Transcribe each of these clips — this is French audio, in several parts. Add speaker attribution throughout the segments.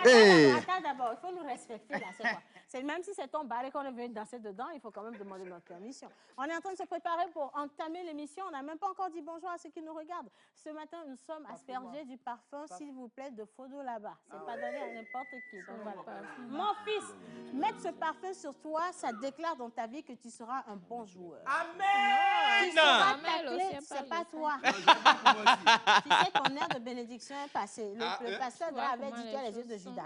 Speaker 1: Hey.
Speaker 2: Attends d'abord, il faut nous respecter là, c'est quoi? Même si c'est ton barré qu'on est venu danser dedans, il faut quand même demander notre permission. On est en train de se préparer pour entamer l'émission. On n'a même pas encore dit bonjour à ceux qui nous regardent. Ce matin, nous sommes aspergés du parfum, s'il vous plaît, de Fodo là-bas. C'est pas donné à n'importe qui. Donc voilà. Mon fils, mettre ce parfum sur toi, ça déclare dans ta vie que tu seras un bon joueur.
Speaker 3: Amen.
Speaker 2: Tu seras taclé, c'est pas toi. Tu sais, ton air de bénédiction est passé. Le pasteur avait dit tu as les yeux de Judas.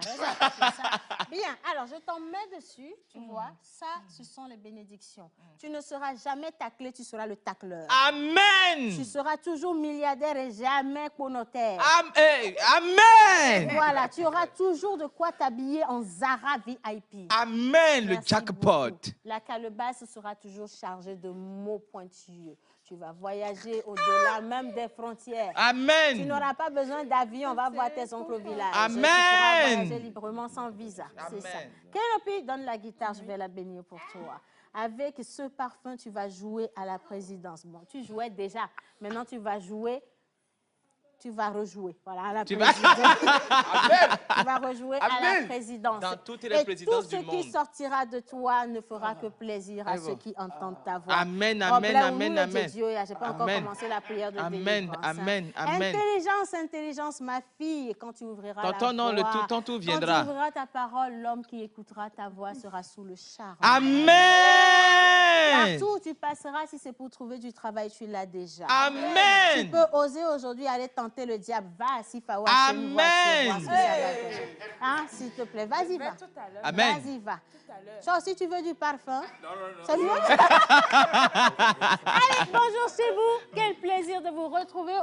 Speaker 2: Bien, alors je t'en mets dessus, tu vois. Ça, ce sont les bénédictions. Tu ne seras jamais taclé, tu seras le tacleur.
Speaker 3: Amen.
Speaker 2: Tu seras toujours milliardaire et jamais connotaire.
Speaker 3: Amen.
Speaker 2: Voilà, tu auras toujours de quoi t'habiller en Zara VIP.
Speaker 3: Amen, le jackpot.
Speaker 2: Beaucoup. La calebasse sera toujours chargée de mots pointueux. Tu vas voyager au-delà même des frontières.
Speaker 3: Amen.
Speaker 2: Tu n'auras pas besoin d'avion, on va voir tes oncles au village.
Speaker 3: Amen.
Speaker 2: Tu pourras voyager librement sans visa. C'est ça. Kénopi, donne la guitare, je vais la bénir pour toi. Avec ce parfum, tu vas jouer à la présidence. Bon, tu jouais déjà. Maintenant, tu vas jouer. Tu vas rejouer, voilà, à la présidence. Tu vas rejouer à la présidence.
Speaker 3: Dans toutes les présidences du monde.
Speaker 2: Et tout ce qui sortira de toi ne fera que plaisir à ceux qui entendent ta voix.
Speaker 3: Amen, amen, amen, amen.
Speaker 2: Je n'ai pas encore commencé la prière de délivrance.
Speaker 3: Amen, amen.
Speaker 2: Intelligence, intelligence, ma fille, quand tu ouvriras la voix,
Speaker 3: ton tour viendra.
Speaker 2: Quand tu ouvriras ta parole, l'homme qui écoutera ta voix sera sous le charme.
Speaker 3: Amen.
Speaker 2: Partout où tu passeras, si c'est pour trouver du travail, tu l'as déjà.
Speaker 3: Amen.
Speaker 2: Tu peux oser aujourd'hui aller tenter le diable. Va à Sifawa.
Speaker 3: Amen.
Speaker 2: Hein, s'il te plaît, vas-y, va.
Speaker 3: Amen.
Speaker 2: Vas-y, va. Toi, si tu veux du parfum. C'est mieux. Allez, bonjour chez vous. Quel plaisir de vous retrouver.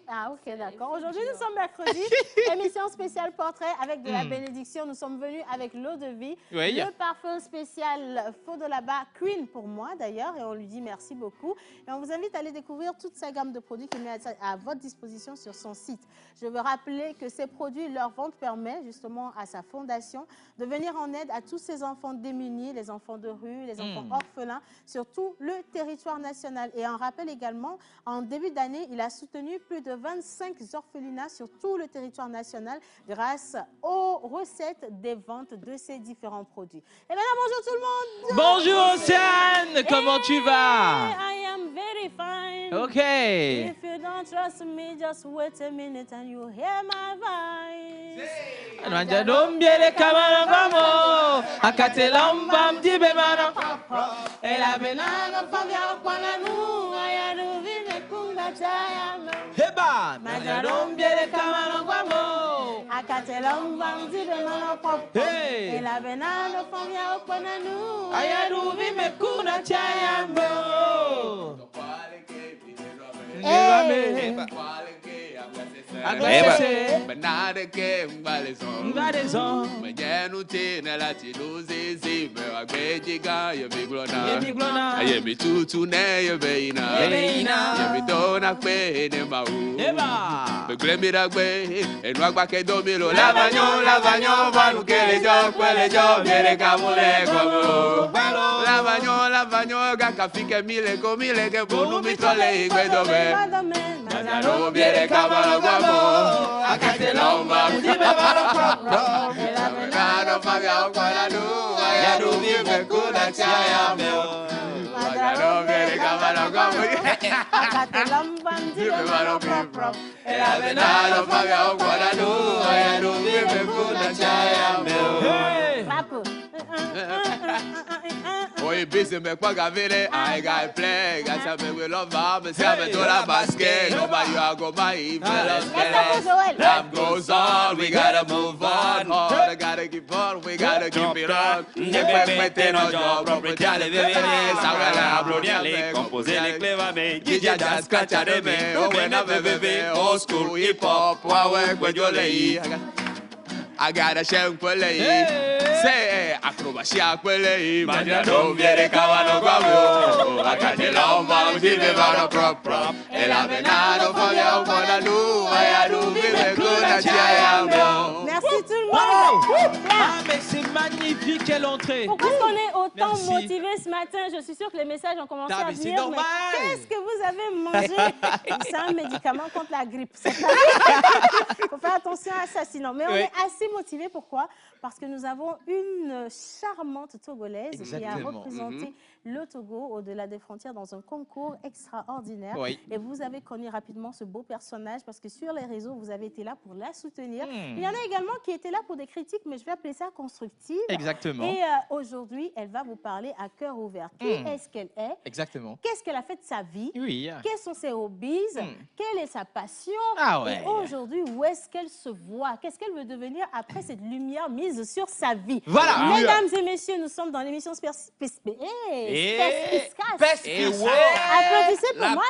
Speaker 2: Ah, ok, d'accord. Aujourd'hui, nous sommes mercredi. Émission spéciale portrait avec de la bénédiction. Nous sommes venus avec l'eau de vie.
Speaker 3: Oui.
Speaker 2: Le parfum spécial Fodo là-bas, Queen pour moi d'ailleurs. Et on lui dit merci beaucoup. Et on vous invite à aller découvrir toute sa gamme de produits qu'il met à votre disposition sur son site. Je veux rappeler que ces produits, leur vente permet justement à sa fondation de venir en aide à tous ces enfants démunis, les enfants de rue, les enfants orphelins sur tout le territoire national. Et on rappelle également, en début d'année, il a soutenu plus de 25 orphelinats sur tout le territoire national grâce aux recettes des ventes de ces différents produits. Et maintenant, bonjour tout le monde.
Speaker 3: Bonjour Océane, comment tu vas?
Speaker 2: I am very fine.
Speaker 3: Ok.
Speaker 2: If you don't trust me, just wait a minute and you hear my voice.
Speaker 3: Manjadombiele kamano kamo, akatelamba mdibe mano.
Speaker 2: Ela benano pavia kwananu, ayanu vine kunga chayame.
Speaker 3: Heba, manjadombiele kamano kamo,
Speaker 2: akatelamba mdibe mano pop. Ela benano pavia kwananu,
Speaker 3: ayanu vine kunga chayame.
Speaker 4: Benade ke mbalezon Mwenye tena lati nuzizi Mewa kwejiga ye miglona Ye mitutu ne ye beina Ye midona kwe ne mau Begremira kwe Enwa kwa ke domilo Lavanyo Vanu kele jo Mere kamule komo Lavanyo Gakafike mile ke bonu mitole Igwe dome Manjaro biere kamalo kwamo Akatelomba mdibe maro propro Ela venado pavia okwalanu Ayadu vive kuna chaya meo Manjaro biere kamalo kwamo
Speaker 2: akatelamba mdibe maro propro.
Speaker 4: Ela venado pavia okwalanu Ayadu vive kuna chaya meo
Speaker 2: Papo.
Speaker 4: Oi, busy me kwa gavire, I got play, got some we love me say me to la basket, no ma you go my life goes on, we gotta move on, I gotta keep on, we gotta keep it on. Mettez nos jobs, propriétaires les vénérés, ça va la applaudir, composer les clés va mais, DJ Jazz, Kacha de me, oh when I bébé, old school hip hop, ouais, quoi yo lei. I gotta share kwele say acrobacia kwele manjado viere kawano kwamo akatelomba mdibe vano propro ela venado fabia ukona lu ayadu vive kuna chayamo.
Speaker 2: Merci tout le monde.
Speaker 3: Ah mais c'est magnifique, quelle entrée.
Speaker 2: Pourquoi est-ce qu'on est autant motivés ce matin? Je suis sûre que les messages ont commencé à venir.
Speaker 3: C'est normal.
Speaker 2: Qu'est-ce que vous avez mangé? C'est un médicament contre la grippe. Il faut faire attention à ça sinon. Mais on est assez motivés. Pourquoi? Parce que nous avons une charmante Togolaise qui a représenté le Togo au-delà des frontières dans un concours extraordinaire. Et vous avez connu rapidement ce beau personnage parce que sur les réseaux, vous avez été là pour la soutenir. Il y en a également qui étaient là pour des critiques, mais je vais appeler ça constructive.
Speaker 1: Exactement.
Speaker 2: Et aujourd'hui, elle va vous parler à cœur ouvert. Qui est-ce qu'elle est?
Speaker 1: Exactement.
Speaker 2: Qu'est-ce qu'elle a fait de sa vie?
Speaker 1: Oui.
Speaker 2: Quels sont ses hobbies? Quelle est sa passion? Et aujourd'hui, où est-ce qu'elle se voit? Qu'est-ce qu'elle veut devenir après cette lumière mise sur sa vie?
Speaker 1: Voilà.
Speaker 2: Mesdames et messieurs, nous sommes dans l'émission Applaudissez pour moi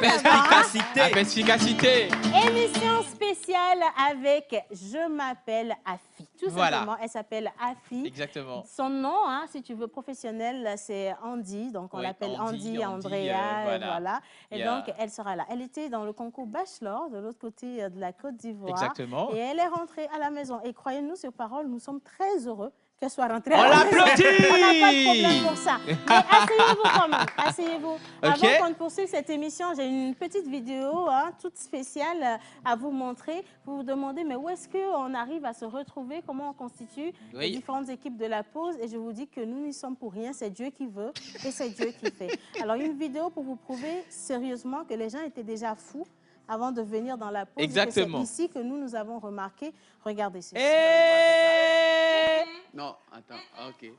Speaker 1: La perspicacité.
Speaker 2: Émission spéciale avec Je m'appelle Afi. Tout simplement, elle s'appelle Afi.
Speaker 1: Exactement.
Speaker 2: Son nom, hein, si tu veux, professionnel, c'est Andy. Donc, on l'appelle Andy, Andrea. Voilà. Et donc, elle sera là. Elle était dans le concours Bachelor de l'autre côté de la Côte d'Ivoire.
Speaker 1: Exactement.
Speaker 2: Et elle est rentrée à la maison. Et croyez-nous sur parole, nous sommes très heureux qu'elle soit rentrée.
Speaker 1: On l'applaudit!
Speaker 2: On n'a pas de problème pour ça. Mais asseyez-vous quand même. Asseyez-vous. Avant qu'on ne poursuive cette émission, j'ai une petite vidéo toute spéciale à vous montrer. Vous vous demandez, mais où est-ce qu'on arrive à se retrouver? Comment on constitue les différentes équipes de la pause? Et je vous dis que nous n'y sommes pour rien. C'est Dieu qui veut et c'est Dieu qui fait. Alors, une vidéo pour vous prouver sérieusement que les gens étaient déjà fous avant de venir dans la pause.
Speaker 1: Exactement.
Speaker 2: C'est ici que nous avons remarqué. Regardez ceci.
Speaker 4: Non, attends, ok.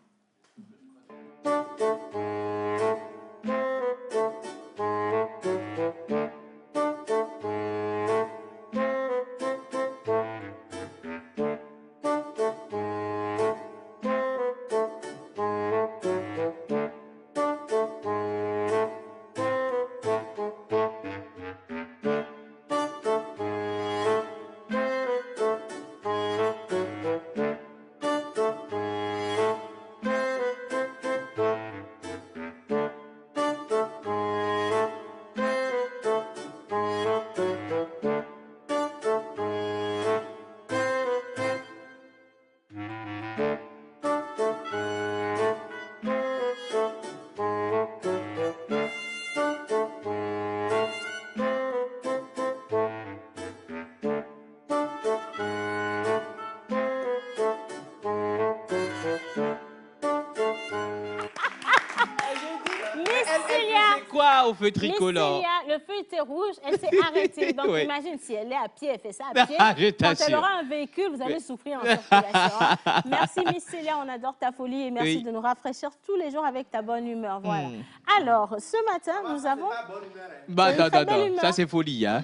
Speaker 1: Au feu tricolore.
Speaker 2: Le feu était rouge, elle s'est arrêtée. Donc, imagine si elle est à pied, elle fait ça à pied. Quand elle aura un véhicule, vous allez souffrir en circulation. Merci, Miss Célia, on adore ta folie et merci de nous rafraîchir tous les jours avec ta bonne humeur. Voilà. Alors, ce matin, nous avons...
Speaker 1: Ça c'est folie, hein.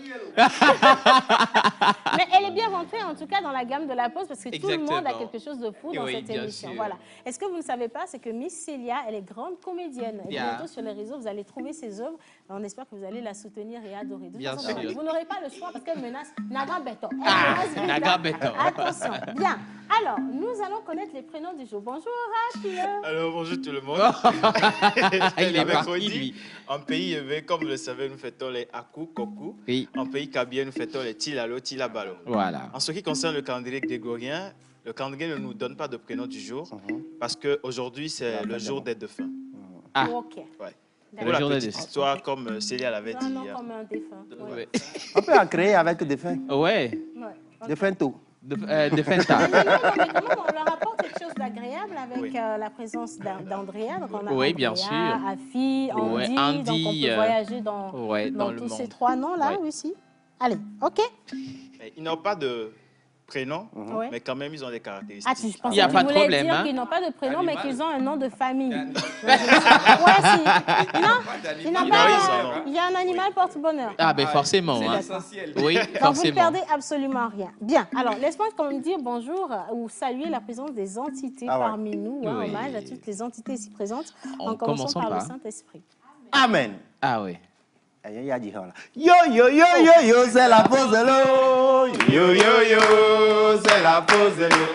Speaker 2: Mais elle est bien rentrée, en tout cas, dans la gamme de la pause parce que tout le monde a quelque chose de fou dans cette émission. Voilà. Et ce que vous ne savez pas, c'est que Miss Célia, elle est grande comédienne. Et bientôt, sur les réseaux, vous allez trouver ses œuvres. On espère que vous allez la soutenir et adorer.
Speaker 1: Bien sûr.
Speaker 2: Vous n'aurez pas le choix parce qu'elle menace Naga Beto.
Speaker 1: Naga Beto.
Speaker 2: Attention. Bien. Alors, nous allons connaître les prénoms du jour. Bonjour, Oracle.
Speaker 5: Alors, bonjour tout le monde.
Speaker 1: Il est parti, lui.
Speaker 5: En pays élevé, comme vous le savez, nous fêtons les Aku, Koku. En pays kabien, nous fêtons les Tilalo, Tilabalo.
Speaker 1: Voilà.
Speaker 5: En ce qui concerne le calendrier grégorien, le calendrier ne nous donne pas de prénom du jour parce qu'aujourd'hui, c'est le jour des défunts.
Speaker 2: Ok.
Speaker 5: Ouais. Pour la petite histoire, comme Célia l'avait dit.
Speaker 2: Non, comme un défunt.
Speaker 6: Ouais. On peut en créer avec défunt.
Speaker 1: Ouais.
Speaker 6: Défunt tout.
Speaker 1: Défunt.
Speaker 2: Mais comment on leur apporte quelque chose d'agréable avec la présence d'Andrea. Donc on a Andrea,
Speaker 1: bien sûr.
Speaker 2: Afi, Andy. Donc on peut voyager dans tous ces trois noms-là aussi. Allez, ok.
Speaker 5: Ils n'ont pas de prénom, mais quand même, ils ont des caractéristiques.
Speaker 2: Ah, je pensais
Speaker 1: Il n'y a
Speaker 2: que
Speaker 1: pas
Speaker 2: tu
Speaker 1: de
Speaker 2: voulais
Speaker 1: problème,
Speaker 2: dire
Speaker 1: hein.
Speaker 2: qu'ils n'ont pas de prénom, mais qu'ils ont un nom de famille. Non, il y a un animal porte-bonheur.
Speaker 1: Ah, ben forcément.
Speaker 2: C'est
Speaker 1: essentiel. Oui,
Speaker 2: donc
Speaker 1: forcément.
Speaker 2: vous ne perdez absolument rien. Bien, alors laisse-moi quand même dire bonjour ou saluer la présence des entités parmi nous. Hommage à toutes les entités ici présentes, en commençant par le Saint-Esprit.
Speaker 6: Amen.
Speaker 1: Ah oui.
Speaker 6: Yo yo yo yo yo, c'est la pause de l'eau. Yo yo yo, c'est la pause de l'eau.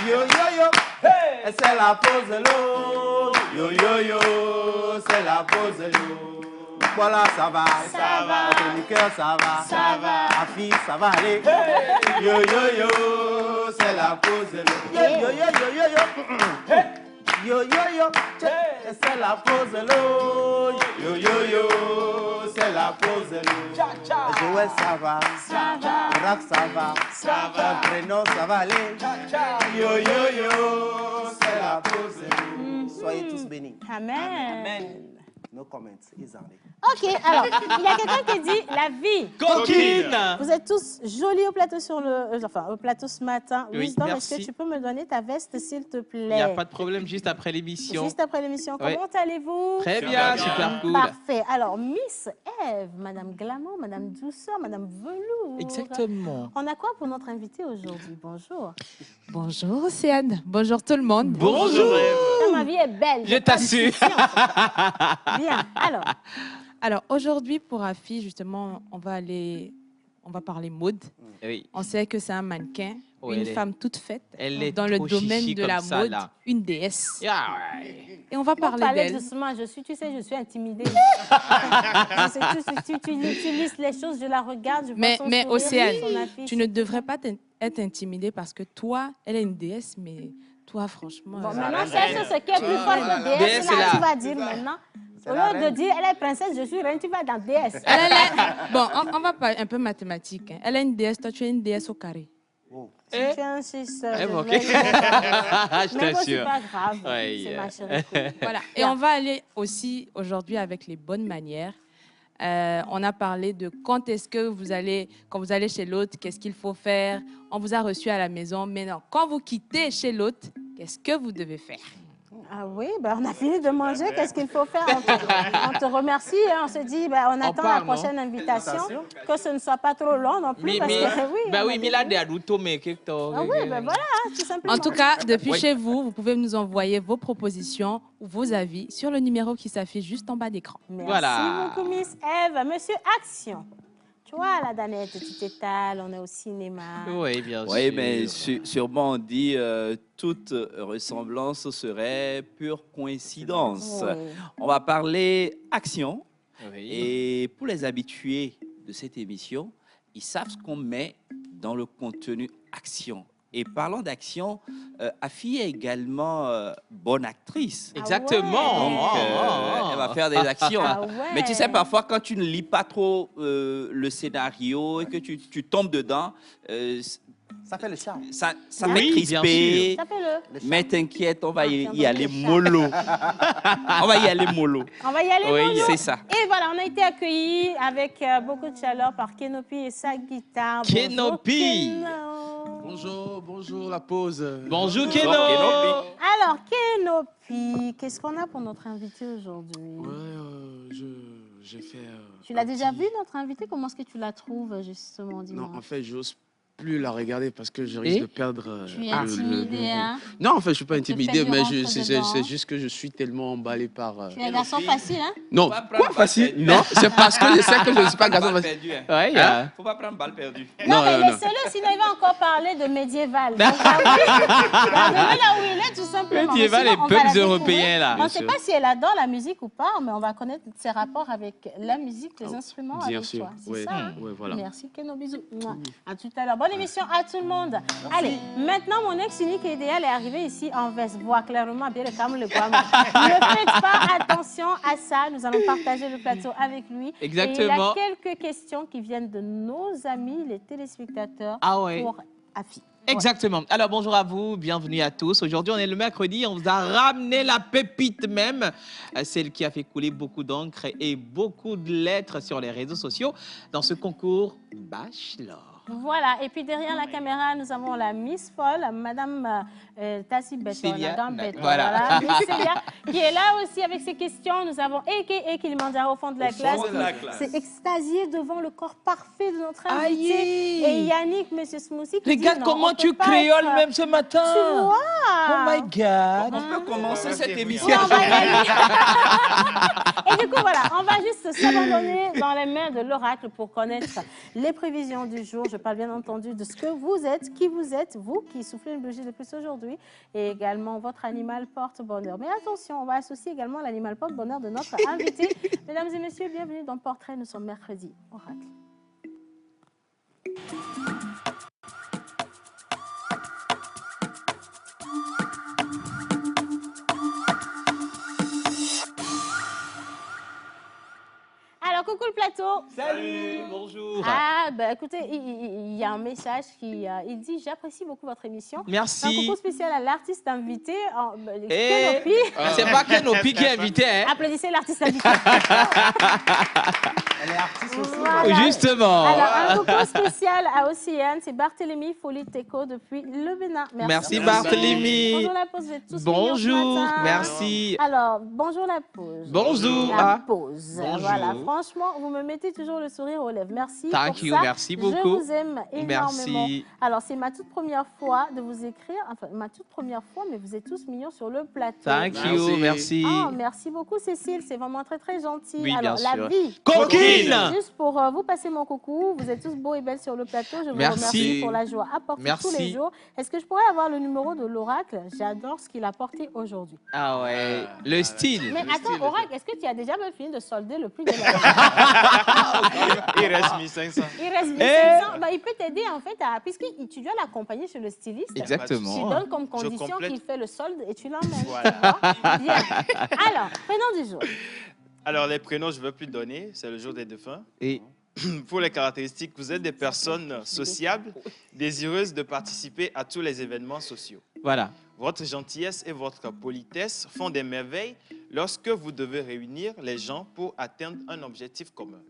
Speaker 6: Yo yo yo, c'est la pause de l'eau. Yo yo yo, c'est la pause de l'eau. Voilà, ça va.
Speaker 2: Ça va.
Speaker 6: Notre cœur, ça va.
Speaker 2: Ça va.
Speaker 6: Afi, ça va aller. Yo yo yo, c'est la pause de l'eau. Yo yo yo yo yo. Yo yo yo, c'est la pause de l'eau. Yo yo yo, c'est la pause de l'eau. Joël, ça va.
Speaker 2: Ça va.
Speaker 6: Isaac, ça va. Ton prénom, ça va aller. Yo, yo, yo, c'est la pause. Soyez tous bénis.
Speaker 2: Amen.
Speaker 6: No comments, Isaac.
Speaker 2: Ok, alors, il y a quelqu'un qui dit la vie.
Speaker 3: Coquine.
Speaker 2: Vous êtes tous jolis au plateau au plateau ce matin.
Speaker 1: Oui,
Speaker 2: Wisdom, est-ce
Speaker 1: merci.
Speaker 2: que tu peux me donner ta veste, s'il te plaît?
Speaker 1: Il n'y a pas de problème, juste après l'émission.
Speaker 2: Juste après l'émission.
Speaker 1: Oui.
Speaker 2: Comment allez-vous?
Speaker 1: Très bien, super cool.
Speaker 2: Parfait. Alors, Miss Eve, Madame Glamour, Madame Douceur, Madame Velours.
Speaker 3: Exactement.
Speaker 2: On a quoi pour notre invité aujourd'hui? Bonjour.
Speaker 7: Bonjour Océane, bonjour tout le monde.
Speaker 3: Bonjour.
Speaker 2: Ma vie est belle.
Speaker 3: Je t'assure.
Speaker 2: Bien.
Speaker 7: Alors aujourd'hui pour Afi, justement, on va parler mode.
Speaker 1: Oui.
Speaker 7: On sait que c'est un mannequin,
Speaker 1: Oh,
Speaker 7: une
Speaker 1: elle est-
Speaker 7: femme toute faite
Speaker 1: Elle est
Speaker 7: dans le
Speaker 1: trop
Speaker 7: domaine
Speaker 1: chichi
Speaker 7: de
Speaker 1: comme
Speaker 7: la
Speaker 1: ça,
Speaker 7: mode,
Speaker 1: là.
Speaker 7: une déesse.
Speaker 1: Yeah, ouais.
Speaker 7: Et on va parler
Speaker 2: Parler
Speaker 7: d'elle.
Speaker 2: doucement, tu sais, je suis intimidée. tu lisses les choses, je la regarde, je vois
Speaker 7: Mais
Speaker 2: son sourire,
Speaker 7: Océane,
Speaker 2: son affiche.
Speaker 7: tu ne devrais pas être intimidée parce que toi, elle est une déesse, mais toi, franchement...
Speaker 2: Bon, maintenant, cherche ce qui est plus fort que DS.
Speaker 1: DS,
Speaker 2: Là,
Speaker 1: là.
Speaker 2: tu vas dire maintenant. Au lieu de dire, elle est princesse, je suis reine, tu vas dans DS.
Speaker 7: Bon, on va parler un peu mathématique. Hein. Elle est une déesse, toi, tu es une déesse au carré.
Speaker 2: Si tu es un 6,
Speaker 1: ok.
Speaker 2: mais
Speaker 1: Je
Speaker 2: bon, c'est
Speaker 1: t'assure.
Speaker 2: pas grave.
Speaker 1: Ouais,
Speaker 2: C'est
Speaker 1: yeah.
Speaker 2: ma chérie.
Speaker 7: Voilà. Et on va aller aussi aujourd'hui avec les bonnes manières. On a parlé de quand est-ce que quand vous allez chez l'autre, qu'est-ce qu'il faut faire. On vous a reçu à la maison. Mais non, quand vous quittez chez l'autre, qu'est-ce que vous devez faire?
Speaker 2: Ah oui, ben, on a fini de manger. Qu'est-ce qu'il faut faire? On te remercie. Hein. On se dit, ben, on attend
Speaker 1: part,
Speaker 2: la prochaine invitation. Que ce ne soit pas trop long non plus. Parce que, oui,
Speaker 1: bah
Speaker 2: on
Speaker 1: oui,
Speaker 2: a
Speaker 1: mais là,
Speaker 2: dit-
Speaker 1: des adultes, mais qu'est-ce que
Speaker 2: Ah oui, ben voilà, hein, tout simplement.
Speaker 7: En tout cas, depuis
Speaker 1: Oui.
Speaker 7: chez vous, vous pouvez nous envoyer vos propositions ou vos avis sur le numéro qui s'affiche juste en bas d'écran.
Speaker 2: Merci
Speaker 1: Voilà.
Speaker 2: beaucoup, Miss Eve. Monsieur Action. Tu vois, la Danette, tu t'étales, on est au cinéma.
Speaker 1: Oui, bien sûr.
Speaker 8: Oui, mais sûrement on dit toute ressemblance serait pure coïncidence.
Speaker 2: Oui.
Speaker 8: On va parler action.
Speaker 1: Oui.
Speaker 8: Et pour les habitués de cette émission, ils savent ce qu'on met dans le contenu action. Et parlant d'action, Afi est également bonne actrice.
Speaker 1: Exactement.
Speaker 8: Donc, elle va faire des actions.
Speaker 2: Ah ouais.
Speaker 8: Mais tu sais, parfois, quand tu ne lis pas trop le scénario et que tu tombes dedans,
Speaker 6: Ça fait le charme.
Speaker 8: ça
Speaker 1: Oui,
Speaker 8: fait
Speaker 1: bien
Speaker 8: crisper.
Speaker 2: Tapez-le.
Speaker 8: Mais t'inquiète, on va
Speaker 2: tiens,
Speaker 8: y aller
Speaker 2: donc, le
Speaker 8: mollo. On va y aller mollo.
Speaker 2: On va y aller.
Speaker 1: Oui,
Speaker 2: Mono.
Speaker 8: c'est ça.
Speaker 2: Et voilà, on a été accueillis avec beaucoup de chaleur par Kenopi et sa guitare. Bonjour,
Speaker 1: Kenopi.
Speaker 2: Keno.
Speaker 4: Bonjour, la pause.
Speaker 1: Bonjour, Keno.
Speaker 2: Alors, Kenopi, qu'est-ce qu'on a pour notre invité aujourd'hui?
Speaker 4: J'ai fait.
Speaker 2: Tu l'as déjà vu, notre invité? Comment est-ce que tu la trouves, justement, dis-moi?
Speaker 4: Non, en fait, j'ose plus la regarder parce que je risque
Speaker 1: Et
Speaker 4: de perdre.
Speaker 2: Tu es intimidé, hein?
Speaker 4: Non, en fait, je suis pas
Speaker 2: On te
Speaker 4: intimidé,
Speaker 2: fait du
Speaker 4: mais
Speaker 2: rentre-dedans.
Speaker 4: c'est juste que je suis tellement emballé par.
Speaker 2: Tu es un garçon facile, hein?
Speaker 4: Non,
Speaker 8: Faut pas prendre
Speaker 4: quoi facile?
Speaker 8: balle
Speaker 4: Non, c'est parce que je sais que je ne suis pas garçon
Speaker 8: Balle
Speaker 4: facile.
Speaker 8: perdue, hein.
Speaker 1: Ouais,
Speaker 8: Faut pas prendre balle perdue.
Speaker 2: Non, mais
Speaker 4: non.
Speaker 2: laissez-le, sinon il va encore parler de médiéval. Donc, gardez-le là où il est, tout simplement.
Speaker 1: Médiéval
Speaker 2: Mais
Speaker 1: et
Speaker 2: sinon, on va la
Speaker 1: peuples
Speaker 2: découvrir.
Speaker 1: européens, là.
Speaker 2: On ne sait pas si elle adore la musique ou pas, mais on va connaître ses rapports avec la musique, les instruments
Speaker 4: Bien
Speaker 2: avec
Speaker 4: sûr.
Speaker 2: toi. C'est
Speaker 4: Oui,
Speaker 2: ça, hein?
Speaker 4: oui, voilà.
Speaker 2: Merci, Keno, bisous. Mouah. À tout à l'heure. Bonne émission à tout le monde. Allez, maintenant, mon ex unique et idéal est arrivé ici en veste. Voit clairement bien le calme, le guam. Ne faites pas attention à ça. Nous allons partager le plateau avec lui.
Speaker 1: Exactement.
Speaker 2: Et il y a quelques questions qui viennent de nos amis, les téléspectateurs,
Speaker 1: Ah ouais.
Speaker 2: pour Afi.
Speaker 1: Exactement. Alors, bonjour à vous, bienvenue à tous. Aujourd'hui, on est le mercredi, on vous a ramené la pépite même, celle qui a fait couler beaucoup d'encre et beaucoup de lettres sur les réseaux sociaux dans ce concours Bachelor.
Speaker 2: Voilà, et puis derrière la caméra, nous avons la Miss Folle, Madame Tassi Beton,
Speaker 1: Célia,
Speaker 2: voilà. Miss Célia, qui est là aussi avec ses questions. Nous avons Eke Kilimanjaro au fond de la classe.
Speaker 8: fond de la classe.
Speaker 2: C'est extasié devant le corps parfait de notre invité.
Speaker 3: Aïe.
Speaker 2: Et Yannick, Monsieur Smoothie, qui
Speaker 3: Regarde
Speaker 2: dit, non,
Speaker 3: comment
Speaker 2: on
Speaker 3: tu
Speaker 2: peut pas
Speaker 3: créoles
Speaker 2: être-
Speaker 3: même ce matin.
Speaker 2: Tu vois?
Speaker 3: Oh my God.
Speaker 8: On peut commencer cette
Speaker 2: Oui,
Speaker 8: émission.
Speaker 2: on va y aller. Et du coup, voilà, on va juste s'abandonner dans les mains de l'oracle pour connaître les prévisions du jour. Je parle bien entendu de ce que vous êtes, qui vous êtes, vous qui soufflez une bougie de plus aujourd'hui, et également votre animal porte-bonheur. Mais attention, on va associer également l'animal porte-bonheur de notre invité. Mesdames et messieurs, bienvenue dans Portrait. Nous sommes mercredi. Oracle. Alors, coucou le plateau.
Speaker 1: Salut, bonjour.
Speaker 2: Ah, Ah, bah, écoutez, il y a un message il dit « J'apprécie beaucoup votre émission. »
Speaker 1: Merci.
Speaker 2: Un coucou spécial à l'artiste invité,
Speaker 1: Eh,
Speaker 2: Kenopi.
Speaker 1: c'est pas Kenopi qui est invité, hein?
Speaker 2: Applaudissez l'artiste invité.
Speaker 3: Elle est artiste aussi.
Speaker 2: Voilà.
Speaker 1: Justement.
Speaker 2: Alors, un coucou spécial à Océane, c'est Barthélémy Folie Teco depuis le Bénin.
Speaker 1: Merci Barthélémy.
Speaker 2: Bonjour la pause, vous êtes tous
Speaker 1: Bonjour,
Speaker 2: mignons ce matin.
Speaker 1: merci.
Speaker 2: Alors, bonjour la pause.
Speaker 1: Bonjour.
Speaker 2: La
Speaker 1: Ah.
Speaker 2: pause.
Speaker 1: Bonjour.
Speaker 2: Voilà, franchement, vous me mettez toujours le sourire aux lèvres. Merci
Speaker 1: Thank
Speaker 2: pour
Speaker 1: you,
Speaker 2: ça.
Speaker 1: merci
Speaker 2: Je
Speaker 1: beaucoup.
Speaker 2: vous aime énormément.
Speaker 1: Merci.
Speaker 2: Alors, c'est ma toute première fois de vous écrire, enfin, ma toute première fois, mais vous êtes tous mignons sur le plateau.
Speaker 1: Thank you, merci.
Speaker 2: Oh, merci beaucoup, Cécile. C'est vraiment très, très gentil.
Speaker 1: Oui,
Speaker 2: Alors,
Speaker 1: bien
Speaker 2: la
Speaker 1: sûr.
Speaker 2: vie.
Speaker 1: Coquine.
Speaker 2: Juste pour vous passer mon coucou. Vous êtes tous beaux et belles sur le plateau. Je vous
Speaker 1: Merci.
Speaker 2: remercie pour la joie apportée
Speaker 1: Merci.
Speaker 2: tous les jours. Est-ce que je pourrais avoir le numéro de l'oracle? J'adore ce qu'il a porté aujourd'hui.
Speaker 1: Ah ouais, le style.
Speaker 2: Mais attends, Oracle, est-ce que tu as déjà même fini de solder le prix de la
Speaker 5: Il reste 1500.
Speaker 2: Il reste 1500. Bah, il peut t'aider en fait, puisque tu dois l'accompagner chez le styliste.
Speaker 1: Exactement.
Speaker 2: Tu donnes comme
Speaker 5: Je
Speaker 2: condition
Speaker 5: complète.
Speaker 2: qu'il fait le solde et tu l'emmènes.
Speaker 5: Voilà.
Speaker 2: Tu vois? Bien. Alors, prénom du jour.
Speaker 5: Alors, les prénoms, je ne veux plus donner. C'est le jour des défunts.
Speaker 1: Et
Speaker 5: Pour les caractéristiques, vous êtes des personnes sociables, désireuses de participer à tous les événements sociaux.
Speaker 1: voilà.
Speaker 5: Votre gentillesse et votre politesse font des merveilles lorsque vous devez réunir les gens pour atteindre un objectif commun.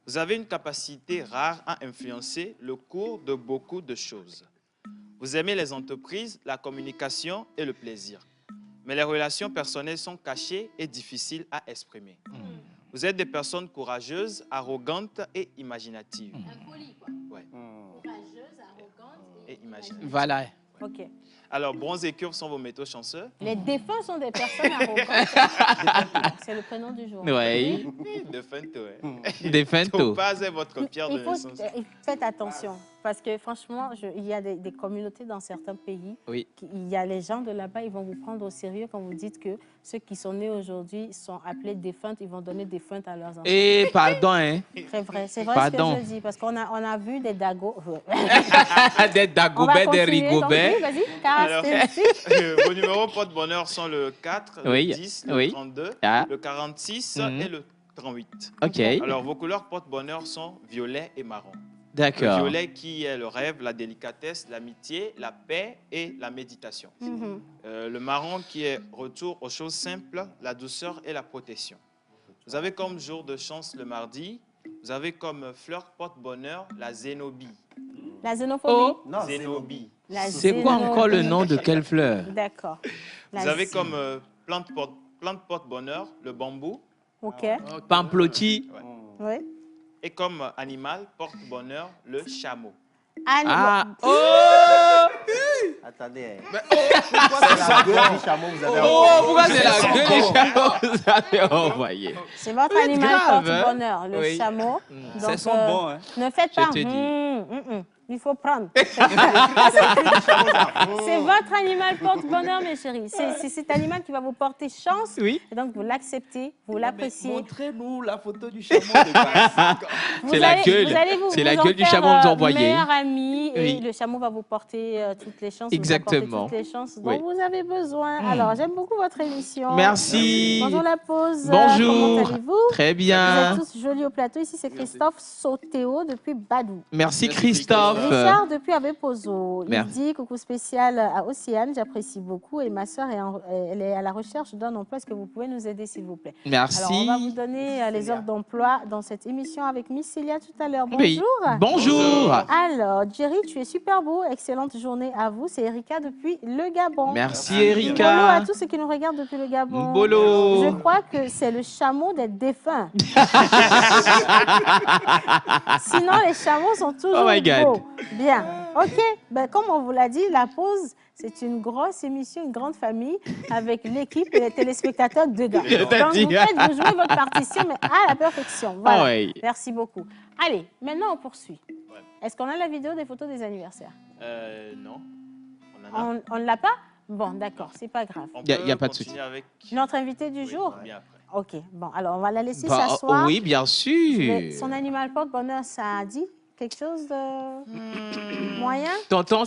Speaker 5: Vous avez une capacité rare à influencer le cours de beaucoup de choses. Vous aimez les entreprises, la communication et le plaisir. Mais les relations personnelles sont cachées et difficiles à exprimer. Vous êtes des personnes courageuses, arrogantes et imaginatives.
Speaker 2: Impoli, quoi.
Speaker 5: Ouais.
Speaker 2: Courageuse, arrogante
Speaker 5: Et imaginative.
Speaker 1: Voilà.
Speaker 2: Ok.
Speaker 5: Alors, bronze et curve sont vos métaux chanceux.
Speaker 2: Les défunts sont des personnes arrogantes. C'est le prénom du jour.
Speaker 1: Oui.
Speaker 5: De Fento, ouais.
Speaker 1: Des fento.
Speaker 5: Topaz est votre pierre de
Speaker 2: Il faut,
Speaker 5: naissance.
Speaker 2: faites attention, parce que franchement, il y a des communautés dans certains pays.
Speaker 1: Oui.
Speaker 2: Il y a les gens de là-bas, ils vont vous prendre au sérieux quand vous dites que ceux qui sont nés aujourd'hui sont appelés défunts, ils vont donner des feintes à leurs enfants.
Speaker 1: Et pardon, hein.
Speaker 2: C'est vrai ce
Speaker 1: Pardon.
Speaker 2: que je dis, parce qu'on a vu des dagos.
Speaker 1: Des Dagobert, des Rigobert.
Speaker 2: Donc, oui, vas-y,
Speaker 5: Alors,
Speaker 2: caractéristique.
Speaker 5: vos numéros porte-bonheur sont le 4,
Speaker 1: Oui,
Speaker 5: le 10, le
Speaker 1: oui.
Speaker 5: 32,
Speaker 1: Ah.
Speaker 5: le 46
Speaker 1: Mhm.
Speaker 5: et le 38.
Speaker 1: Ok,
Speaker 5: Alors, vos couleurs porte-bonheur sont violet et marron. Le
Speaker 1: d'accord.
Speaker 5: violet qui est le rêve, la délicatesse, l'amitié, la paix et la méditation.
Speaker 2: Mhm.
Speaker 5: Le marron qui est retour aux choses simples, la douceur et la protection. Vous avez comme jour de chance le mardi. Vous avez comme fleur porte-bonheur la zénobie.
Speaker 2: La xénophobie.
Speaker 1: Oh,
Speaker 6: Non,
Speaker 5: Zénobie.
Speaker 2: La
Speaker 1: c'est quoi encore le
Speaker 2: xénophobie.
Speaker 1: nom de quelle fleur?
Speaker 2: D'accord.
Speaker 5: Vous avez comme plante porte-bonheur le bambou.
Speaker 2: OK.
Speaker 1: Pamplotti.
Speaker 2: Oui.
Speaker 5: Et comme animal porte-bonheur le chameau.
Speaker 1: Ah, oh!
Speaker 6: Attendez. Pourquoi c'est la gueule du chameau vous avez
Speaker 1: Oh,
Speaker 6: envoyé?
Speaker 1: pourquoi c'est la gueule du chameau que vous avez envoyé?
Speaker 2: C'est votre
Speaker 1: Vous êtes
Speaker 2: animal
Speaker 1: grave, hein?
Speaker 2: porte-bonheur, le
Speaker 1: Oui.
Speaker 2: chameau.
Speaker 8: Ça
Speaker 2: Donc,
Speaker 8: sent bon, hein?
Speaker 2: ne faites
Speaker 1: Je
Speaker 2: pas.
Speaker 1: te dis.
Speaker 2: Il faut prendre. C'est votre animal porte-bonheur, mes chéris. C'est cet animal qui va vous porter chance.
Speaker 1: Oui.
Speaker 2: Et donc, vous l'acceptez, vous l'appréciez.
Speaker 8: Montrez-nous la photo du chameau de base.
Speaker 2: Vous
Speaker 1: C'est la
Speaker 2: allez-
Speaker 1: gueule.
Speaker 2: vous allez vous-
Speaker 1: C'est
Speaker 2: vous
Speaker 1: la
Speaker 2: en
Speaker 1: gueule du
Speaker 2: faire,
Speaker 1: chameau que vous envoyez.
Speaker 2: Meilleur ami, et
Speaker 1: Oui.
Speaker 2: le chameau va vous porter toutes les chances.
Speaker 1: Exactement.
Speaker 2: Vous apporter toutes les chances dont
Speaker 1: Oui.
Speaker 2: vous avez besoin. Alors, j'aime beaucoup votre émission.
Speaker 1: Merci.
Speaker 2: Bonjour la pause.
Speaker 1: Bonjour.
Speaker 2: Comment allez-vous?
Speaker 1: Très
Speaker 2: Vous
Speaker 1: bien.
Speaker 2: êtes tous jolis au plateau. Ici, c'est Christophe Sautéo depuis Badou.
Speaker 1: Merci Christophe.
Speaker 2: Richard depuis Avepozo. Il
Speaker 1: Merci.
Speaker 2: dit coucou spécial à Océane, j'apprécie beaucoup. Et ma soeur, elle est à la recherche d'un emploi. Est-ce que vous pouvez nous aider, s'il vous plaît? Alors, on va vous
Speaker 1: Merci.
Speaker 2: donner les offres d'emploi dans cette émission avec Miss Célia tout à l'heure.
Speaker 1: Oui.
Speaker 2: Bonjour.
Speaker 1: Bonjour.
Speaker 2: Alors, Jerry, tu es super beau. Excellente journée à vous. C'est Erika depuis le Gabon.
Speaker 1: Merci
Speaker 2: Bolo à
Speaker 1: Erika.
Speaker 2: tous ceux qui nous regardent depuis le Gabon.
Speaker 1: Bolo.
Speaker 2: Je crois que c'est le chameau des défunts. Sinon, les chameaux sont toujours
Speaker 1: Oh my God.
Speaker 2: beaux. Bien. OK. Ben, comme on vous l'a dit, la pause, c'est une grosse émission, une grande famille avec l'équipe et les téléspectateurs dedans.
Speaker 1: Je t'ai
Speaker 2: Donc,
Speaker 1: dit.
Speaker 2: vous jouez votre partition, mais à la perfection. Voilà.
Speaker 1: Ah oui.
Speaker 2: Merci beaucoup. Allez, maintenant, on poursuit. Est-ce qu'on a la vidéo des photos des anniversaires?
Speaker 5: Non. On en a.
Speaker 2: On ne l'a pas? Bon, d'accord, c'est pas grave.
Speaker 5: On
Speaker 1: Y a
Speaker 5: peut
Speaker 1: pas de
Speaker 5: continuer
Speaker 1: souci.
Speaker 5: avec...
Speaker 2: Notre invité du
Speaker 5: Oui,
Speaker 2: jour?
Speaker 5: bien après.
Speaker 2: OK. Bon, alors, on va la laisser
Speaker 1: Bah,
Speaker 2: s'asseoir.
Speaker 1: oui, bien
Speaker 2: Mais
Speaker 1: sûr.
Speaker 2: son animal porte-bonheur, ça a dit quelque chose de... Moyen?
Speaker 1: Tonton,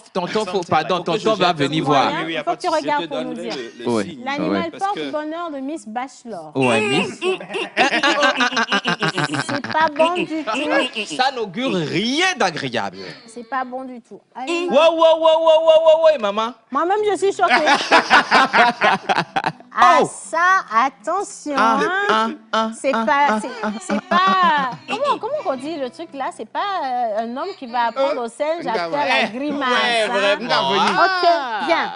Speaker 1: pardon,
Speaker 8: Faut que
Speaker 1: tonton
Speaker 8: je
Speaker 1: va
Speaker 8: jette
Speaker 1: venir
Speaker 8: un
Speaker 1: voir.
Speaker 2: Moyen?
Speaker 5: oui, y a
Speaker 2: Il
Speaker 5: pas
Speaker 2: faut
Speaker 5: de
Speaker 2: que tu
Speaker 5: souci.
Speaker 2: regardes
Speaker 8: Je te
Speaker 2: pour nous
Speaker 8: donnerai
Speaker 2: dire.
Speaker 8: le
Speaker 1: Ouais.
Speaker 8: signe.
Speaker 2: L'animal
Speaker 8: Parce que-
Speaker 2: porte-bonheur de Miss Bachelor.
Speaker 1: Ouais, Miss.
Speaker 2: C'est pas bon du tout.
Speaker 1: Ça n'augure rien d'agréable.
Speaker 2: C'est pas bon du tout.
Speaker 1: Wow,
Speaker 2: Animal-
Speaker 1: wow, wow, wow, wow, wow, wow, maman.
Speaker 2: Moi-même, je suis choquée. Ah, ça, attention. hein. C'est pas. Comment on dit le truc là? C'est pas un homme qui va apprendre au singe à faire la grimace.
Speaker 1: Ouais,
Speaker 2: hein.
Speaker 1: vraiment.
Speaker 2: Ok, bien.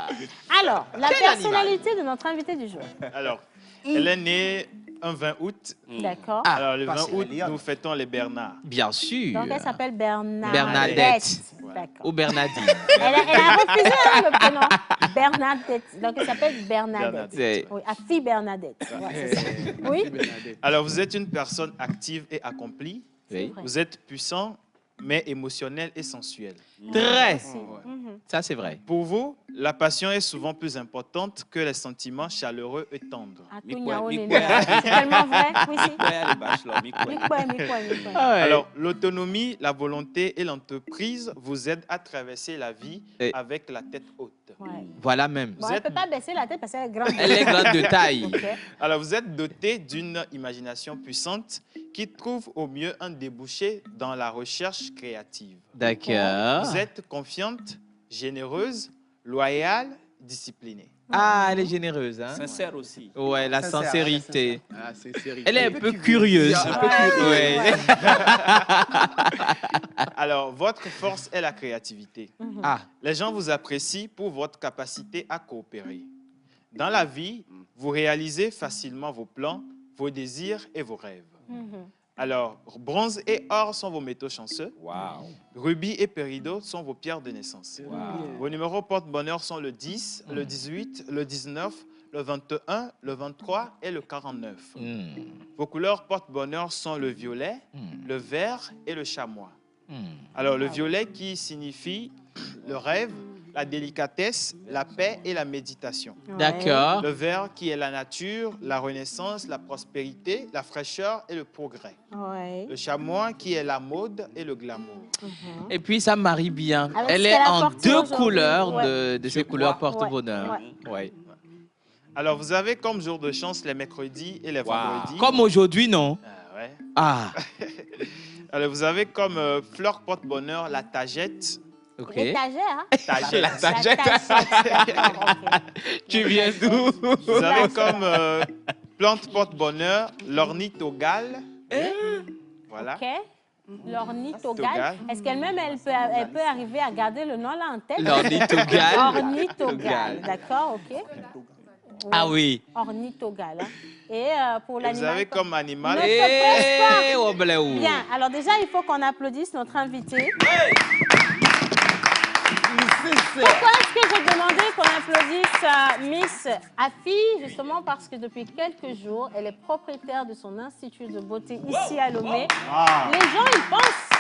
Speaker 2: Alors, la
Speaker 1: Quel
Speaker 2: personnalité de notre invité du jour.
Speaker 5: Alors, elle est née un 20 août.
Speaker 2: D'accord.
Speaker 5: Alors, le 20
Speaker 6: Parce
Speaker 5: août,
Speaker 6: qu'elle est
Speaker 5: nous fêtons les Bernards.
Speaker 1: Bien sûr.
Speaker 2: Donc, elle s'appelle Bernadette.
Speaker 1: Bernadette.
Speaker 2: D'accord.
Speaker 1: Ou Bernadine.
Speaker 2: Elle a refusé hein, le prénom. Bernadette. Donc, elle s'appelle Bernadette.
Speaker 1: C'est-
Speaker 2: Oui, à fille Bernadette. Ouais, c'est ça. Oui.
Speaker 5: Alors, vous êtes une personne active et accomplie.
Speaker 1: Oui.
Speaker 2: vrai.
Speaker 5: Vous êtes puissant, mais émotionnel et sensuel.
Speaker 1: Très.
Speaker 2: Mhm.
Speaker 1: Ça, c'est vrai.
Speaker 5: Pour vous, la passion est souvent plus importante que les sentiments chaleureux et tendres.
Speaker 2: Ah,
Speaker 8: Mi
Speaker 2: tout
Speaker 8: quoi,
Speaker 2: nyao,
Speaker 8: mi
Speaker 2: Néné.
Speaker 8: quoi.
Speaker 2: C'est tellement vrai. Oui, si.
Speaker 8: Ouais, les bachelors, mi quoi.
Speaker 2: Mi quoi.
Speaker 5: Alors, l'autonomie, la volonté et l'entreprise vous aident à traverser la vie
Speaker 1: Et-
Speaker 5: avec la tête haute.
Speaker 2: Ouais.
Speaker 1: Voilà même.
Speaker 2: Bon, elle ne peut pas baisser la tête parce qu'elle est grande.
Speaker 1: Elle est grande de taille.
Speaker 2: Ok.
Speaker 5: Alors, vous êtes doté d'une imagination puissante qui trouve au mieux un débouché dans la recherche créative.
Speaker 1: D'accord.
Speaker 5: Vous êtes confiante, généreuse, loyale, disciplinée.
Speaker 1: Ah, elle est généreuse, hein?
Speaker 8: Sincère aussi.
Speaker 1: Ouais, la
Speaker 6: Sincère,
Speaker 1: sincérité.
Speaker 4: Ah, c'est sérieux.
Speaker 1: Elle est un peu curieuse.
Speaker 4: Un peu curieuse.
Speaker 1: Ouais.
Speaker 5: Alors, votre force est la créativité.
Speaker 1: Ah,
Speaker 5: Les gens vous apprécient pour votre capacité à coopérer. Dans la vie, vous réalisez facilement vos plans, vos désirs et vos rêves.
Speaker 2: Mhm.
Speaker 5: Alors, bronze et or sont vos métaux chanceux.
Speaker 8: Waouh.
Speaker 5: Rubis et péridot sont vos pierres de naissance.
Speaker 8: Wow.
Speaker 5: Vos numéros porte-bonheur sont le 10, le 18, le 19, le 21, le 23 et le 49. Vos couleurs porte-bonheur sont le violet, le vert et le chamois. Alors, le violet qui signifie le rêve, la délicatesse, la paix et la méditation.
Speaker 2: Ouais.
Speaker 1: d'accord.
Speaker 5: Le vert qui est la nature, la renaissance, la prospérité, la fraîcheur et le progrès.
Speaker 2: Ouais.
Speaker 5: Le chamois qui est la mode et le glamour.
Speaker 2: Mhm.
Speaker 1: Et puis, ça me marie bien.
Speaker 2: Avec
Speaker 1: Elle
Speaker 2: ce
Speaker 1: est
Speaker 2: qu'elle a
Speaker 1: en
Speaker 2: porté
Speaker 1: deux
Speaker 2: aujourd'hui,
Speaker 1: couleurs
Speaker 2: ouais.
Speaker 1: de ces couleurs porte-bonheur.
Speaker 2: Ouais.
Speaker 1: Ouais.
Speaker 5: Alors, vous avez comme jour de chance les mercredis et les vendredis.
Speaker 1: Comme aujourd'hui, non?
Speaker 5: Ah, ouais.
Speaker 1: Ah,
Speaker 5: Alors, vous avez comme fleur porte-bonheur la tagette.
Speaker 1: ok.
Speaker 2: L'étagère, hein?
Speaker 5: Tagette.
Speaker 1: La tagette.
Speaker 2: D'accord, ok.
Speaker 1: Tu viens d'où?
Speaker 5: Vous avez comme plante porte-bonheur l'ornithogale. Voilà.
Speaker 2: Ok. L'ornithogale.
Speaker 5: Togale.
Speaker 2: Est-ce qu'elle-même, elle peut arriver à garder le nom là en tête?
Speaker 1: L'ornithogale.
Speaker 2: Ornithogale. D'accord, ok.
Speaker 1: Ah oui.
Speaker 2: Ornithogale. hein. Et pour
Speaker 5: Et vous
Speaker 2: l'animal.
Speaker 5: avez comme animal.
Speaker 2: Ne te presse pas.
Speaker 1: Eh, oh, blé, oh.
Speaker 2: Bien. Alors déjà, il faut qu'on applaudisse notre invité. Pourquoi est-ce que j'ai demandé qu'on applaudisse Miss Afi? Justement parce que depuis quelques jours, elle est propriétaire de son institut de beauté ici à Lomé. Les gens, ils pensent,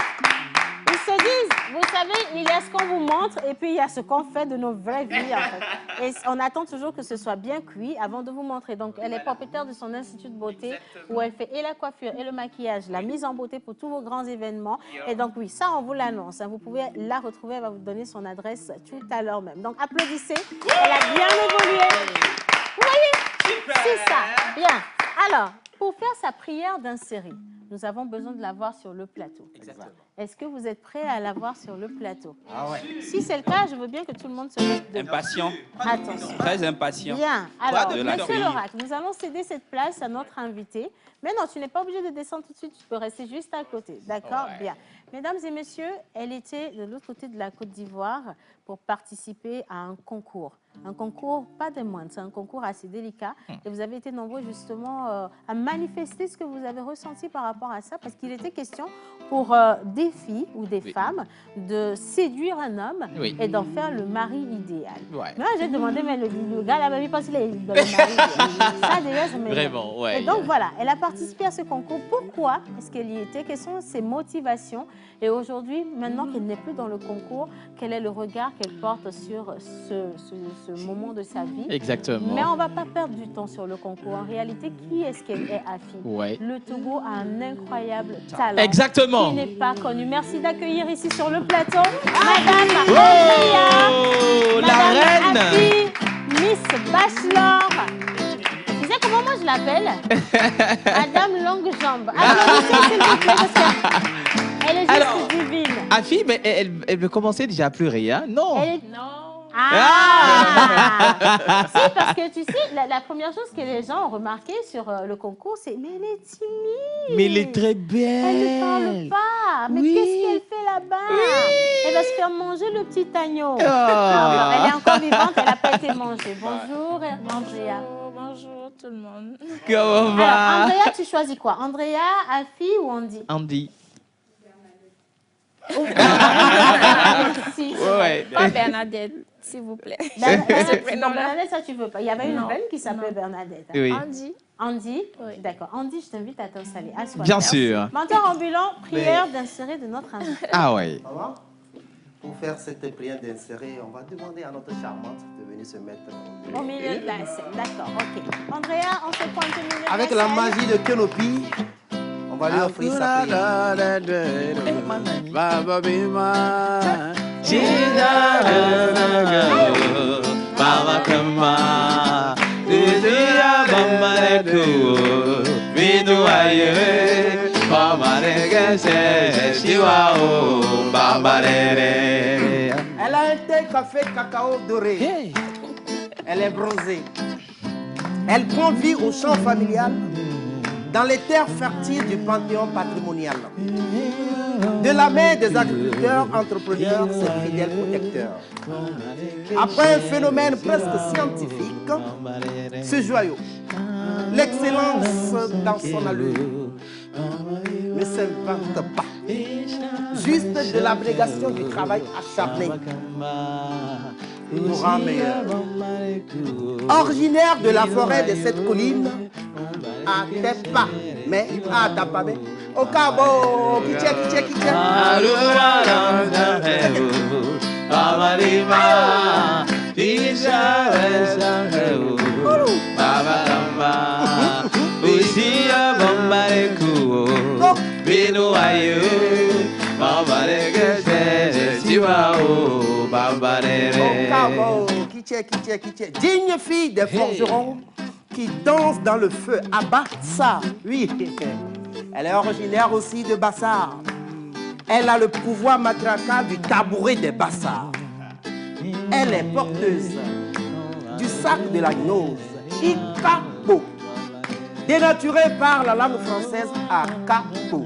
Speaker 2: ils se disent, vous savez, il y a ce qu'on vous montre et puis il y a ce qu'on fait de nos vraies vies en fait. Et on attend toujours que ce soit bien cuit avant de vous montrer. Donc, elle est propriétaire de son institut de beauté où elle fait et la coiffure et le maquillage, la mise en beauté pour tous vos grands événements. Et donc, oui, ça, on vous l'annonce. Hein. Vous pouvez la retrouver, elle va vous donner son adresse tout à l'heure même. Donc, applaudissez. Elle a bien évolué. Vous voyez? C'est ça. Bien. Alors, pour faire sa prière d'insérer, nous avons besoin de la voir sur le plateau. Est-ce que vous êtes prêts à la voir sur le plateau?
Speaker 6: Ah ouais.
Speaker 2: Si c'est le cas, je veux bien que tout le monde se mette debout.
Speaker 8: Impatient.
Speaker 2: Attention.
Speaker 8: Très impatient.
Speaker 2: Bien. Alors,
Speaker 8: de la
Speaker 2: monsieur
Speaker 8: fille.
Speaker 2: l'oracle, nous allons céder cette place à notre invité. Mais non, tu n'es pas obligé de descendre tout de suite, tu peux rester juste à côté. D'accord? Bien. Mesdames et messieurs, elle était de l'autre côté de la Côte d'Ivoire pour participer à un concours. Un concours, pas des moindres, c'est un concours assez délicat. Et vous avez été nombreux justement à manifester ce que vous avez ressenti par rapport à ça, parce qu'il était question pour des filles ou des femmes de séduire un homme et d'en faire le mari idéal.
Speaker 1: Ouais.
Speaker 2: Moi, j'ai demandé, mais le gars là-bas, il pense qu'il est le mari idéal. Ça, déjà, ça m'énerve.
Speaker 1: Vraiment, ouais.
Speaker 2: Et donc, voilà, elle a participé à ce concours. Pourquoi est-ce qu'elle y était? Quelles sont ses motivations? Et aujourd'hui, maintenant qu'elle n'est plus dans le concours, quel est le regard qu'elle porte sur ce moment de sa vie?
Speaker 1: Exactement.
Speaker 2: Mais on ne va pas perdre du temps sur le concours. En réalité, qui est-ce qu'elle est, Afi?
Speaker 1: Ouais.
Speaker 2: Le Togo a un incroyable talent.
Speaker 1: Exactement.
Speaker 2: Qui n'est pas connu. Merci d'accueillir ici sur le plateau Madame Andrea,
Speaker 1: La
Speaker 2: Madame
Speaker 1: reine.
Speaker 2: Afi, Miss Bachelor. Tu sais comment moi je l'appelle? Madame Longue Jambe. Applaudissez s'il vous plaît parce qu'elle est juste
Speaker 1: Alors,
Speaker 2: divine.
Speaker 1: Afi, mais elle veut commencer déjà à pleurer, hein? Non.
Speaker 2: Elle est...
Speaker 7: Non.
Speaker 2: Ah, si, parce que tu sais, la première chose que les gens ont remarqué sur le concours, c'est mais elle est timide.
Speaker 1: Mais elle est très belle.
Speaker 2: Elle ne parle pas. Mais
Speaker 1: Oui.
Speaker 2: qu'est-ce qu'elle fait là-bas? Elle va se faire manger le petit agneau.
Speaker 1: Ah.
Speaker 2: Non, elle est encore vivante, elle n'a pas été mangée. Bonjour, Andrea.
Speaker 7: Bonjour tout le monde.
Speaker 1: Comment
Speaker 2: Alors,
Speaker 1: va?
Speaker 2: Andrea, tu choisis quoi? Andrea, Afi ou Andy?
Speaker 1: Andy.
Speaker 2: Merci.
Speaker 1: Ouais.
Speaker 7: Pas Bernadette, s'il vous plaît.
Speaker 2: Bernadette, ça tu veux pas. Il y avait une
Speaker 7: Non.
Speaker 2: reine qui s'appelait Bernadette.
Speaker 1: Oui.
Speaker 7: Andy.
Speaker 2: Andy?
Speaker 7: Oui.
Speaker 2: D'accord. Andy, je t'invite à t'installer. Assois.
Speaker 1: Bien sûr.
Speaker 2: Menteur ambulant, prière d'insérer de notre invité.
Speaker 1: Ah ouais.
Speaker 6: Maman, pour faire cette prière d'insérer, on va demander à notre charmante de venir se mettre
Speaker 2: Au milieu de la scène. D'accord, ok. Andrea, on se pointe au milieu
Speaker 6: avec
Speaker 2: de
Speaker 6: la
Speaker 2: scène.
Speaker 6: magie de Kenopi. On va lui offrir sa prière.
Speaker 4: Baba Bima.
Speaker 1: Baba Kama. Tudia Bamba Reku. Bidu Aye. Bamba Regese. Chiwao. Bamba Rere.
Speaker 6: Elle a un thé café cacao doré. Elle est bronzée. Elle prend vie au champ familial, dans les terres fertiles du panthéon patrimonial. De la main des agriculteurs, entrepreneurs, ses fidèles protecteurs. Après un phénomène presque scientifique, ce joyau, l'excellence dans son allure, ne s'invente pas. Juste de l'abnégation du travail acharné nous rend meilleurs. Originaire de la forêt de cette colline, à Tepa, mais à Tapame, au Cabo, Kiché. Digne fille des forgerons qui danse dans le feu à Bassa. Oui, elle est originaire aussi de Bassar. Elle a le pouvoir matraquant du tabouret des Bassars. Elle est porteuse du sac de la gnose, Ikapo, dénaturé par la langue française à Kapo.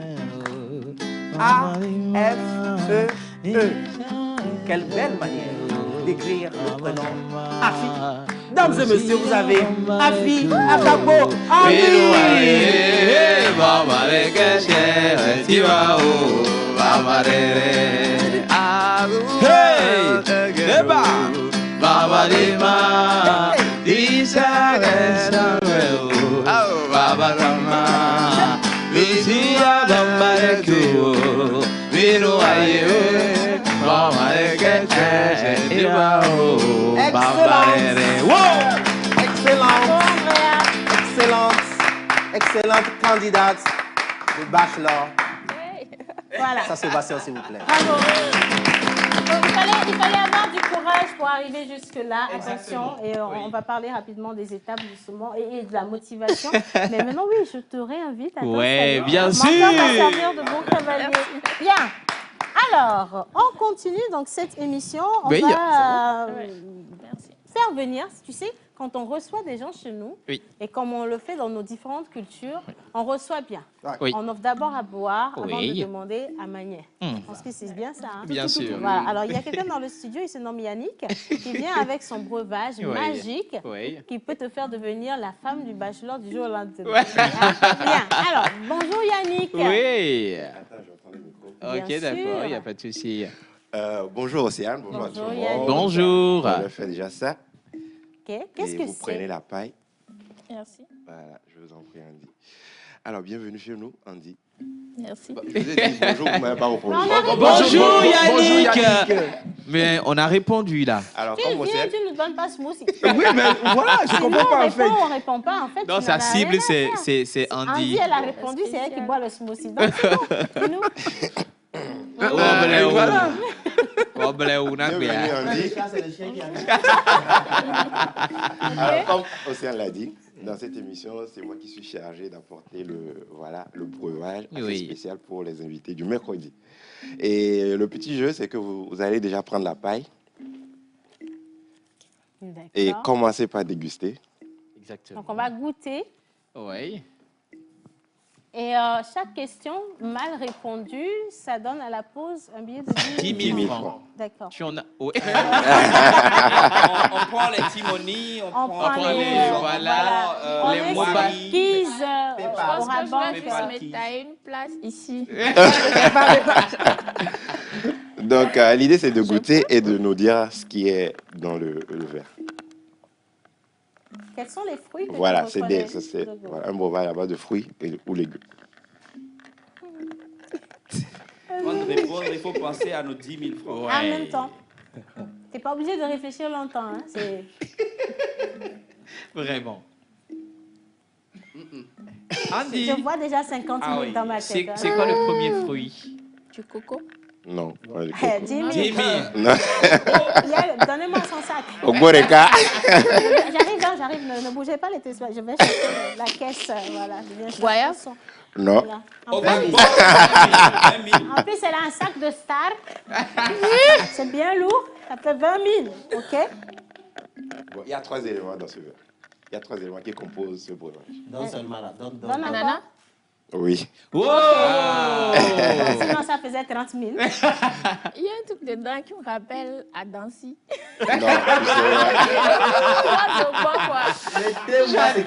Speaker 6: A-F-E-E. Quelle belle manière d'écrire le prénom Afi. Dames et messieurs, vous avez Afi, Akabo, Excellente candidate de bachelor.
Speaker 2: Voilà.
Speaker 6: Ça se passe, s'il vous plaît.
Speaker 2: Bravo. Donc, il fallait avoir du courage pour arriver jusque-là. Attention, et on va parler rapidement des étapes justement et de la motivation. Mais maintenant, oui, je te réinvite à t'installer.
Speaker 1: Ouais, bien sûr.
Speaker 2: Mentor va servir de bon cavalier. Bien. Alors, on continue donc cette émission. On
Speaker 1: Oui,
Speaker 2: va
Speaker 7: Merci.
Speaker 2: faire venir, tu sais, quand on reçoit des gens chez nous,
Speaker 1: Oui.
Speaker 2: et comme on le fait dans nos différentes cultures, on reçoit bien.
Speaker 1: Oui.
Speaker 2: On offre d'abord à boire avant
Speaker 1: Oui.
Speaker 2: de demander à manier. Je pense que c'est bien ça. Hein?
Speaker 1: Bien sûr.
Speaker 2: Voilà. Alors, il y a quelqu'un dans le studio, il se nomme Yannick, qui vient avec son breuvage
Speaker 1: Oui.
Speaker 2: magique
Speaker 1: Oui.
Speaker 2: qui peut te faire devenir la femme du bachelor du jour au lendemain.
Speaker 1: Ouais.
Speaker 2: Bien. Alors, bonjour Yannick.
Speaker 1: Oui.
Speaker 2: Bien
Speaker 1: Ok, d'accord,
Speaker 2: sûr.
Speaker 1: il n'y a pas de souci.
Speaker 9: Bonjour Océane, bonjour à tout
Speaker 2: Bonjour,
Speaker 9: le
Speaker 2: Yannick.
Speaker 9: monde.
Speaker 1: Bonjour.
Speaker 9: On a fait déjà ça.
Speaker 2: Ok. Qu'est-ce
Speaker 9: Et
Speaker 2: que
Speaker 9: vous prenez
Speaker 2: c'est?
Speaker 9: la paille.
Speaker 7: Merci.
Speaker 9: Voilà, je vous en prie Andy. Alors, bienvenue chez nous, Andy.
Speaker 10: Merci.
Speaker 9: Je vous ai dit bonjour, vous m'avez pas répondu.
Speaker 1: Bonjour Yannick.
Speaker 3: Bonjour, Yannick.
Speaker 1: Mais on a répondu là.
Speaker 9: Alors,
Speaker 2: Tu
Speaker 9: comme
Speaker 2: viens,
Speaker 9: Océane,
Speaker 2: tu ne nous donnes pas smoothie.
Speaker 3: Oui, mais voilà, je
Speaker 2: Sinon,
Speaker 3: comprends pas en fait.
Speaker 2: on répond pas. En fait,
Speaker 1: Non,
Speaker 2: tu
Speaker 1: sa
Speaker 2: n'en as
Speaker 1: cible,
Speaker 2: rien à faire.
Speaker 1: c'est Andy.
Speaker 2: Andy, elle a répondu, c'est elle qui boit le smoothie. Donc, c'est bon. Et nous?
Speaker 3: Voilà.
Speaker 9: bienvenue Andy. Alors, comme Océane l'a dit, dans cette émission, c'est moi qui suis chargé d'apporter le breuvage assez spécial pour les invités du mercredi. Et le petit jeu, c'est que vous allez déjà prendre la paille et commencer par déguster.
Speaker 1: Exactement.
Speaker 2: Donc, on va goûter.
Speaker 1: Oui.
Speaker 2: Et chaque question mal répondue, ça donne à la pause un billet de
Speaker 1: 10 000 francs.
Speaker 2: D'accord.
Speaker 1: Tu en as... Oui.
Speaker 8: On prend les timonies,
Speaker 2: On prend les...
Speaker 1: voilà,
Speaker 2: On
Speaker 1: les
Speaker 2: est
Speaker 1: moiries.
Speaker 2: quiz
Speaker 10: Je
Speaker 2: au
Speaker 10: pense que je
Speaker 2: rabanque.
Speaker 10: vais plus mettre à une place ici.
Speaker 9: Donc, l'idée, c'est de goûter et de nous dire ce qui est dans le verre.
Speaker 2: Quels sont les fruits que
Speaker 9: Voilà,
Speaker 2: tu
Speaker 9: c'est
Speaker 2: reconnais
Speaker 9: un breuvage à base de fruits ou légumes.
Speaker 8: Avant de répondre, il faut penser à nos 10 000 francs.
Speaker 2: En même temps. Tu n'es pas obligé de réfléchir longtemps. Hein.
Speaker 1: Vraiment. Andy,
Speaker 2: Je vois déjà 50 000 dans ma tête.
Speaker 1: c'est quoi le premier fruit?
Speaker 10: Du coco.
Speaker 9: Non.
Speaker 2: 10 000.
Speaker 1: 10 000.
Speaker 9: Non.
Speaker 2: Donnez-moi son sac.
Speaker 9: Au Goreka.
Speaker 2: J'arrive. Ne bougez pas les Tesla. Je vais chercher la caisse. Voilà. Je viens chercher
Speaker 10: Goya.
Speaker 9: Non.
Speaker 2: Voilà.
Speaker 8: Au
Speaker 2: En plus, elle a un sac de star. C'est bien lourd. Ça fait 20 000. OK?
Speaker 9: Bon, il y a 3 éléments dans ce verre. Il y a 3 éléments qui composent ce breuvage.
Speaker 6: Donne seulement là. Donne.
Speaker 2: Donne encore.
Speaker 10: Ananas.
Speaker 9: Oui.
Speaker 1: Wow!
Speaker 2: Sinon, ça faisait 30 000.
Speaker 10: Il y a un truc dedans qui me rappelle à Dancy.
Speaker 9: Non, tu sais,
Speaker 2: Eh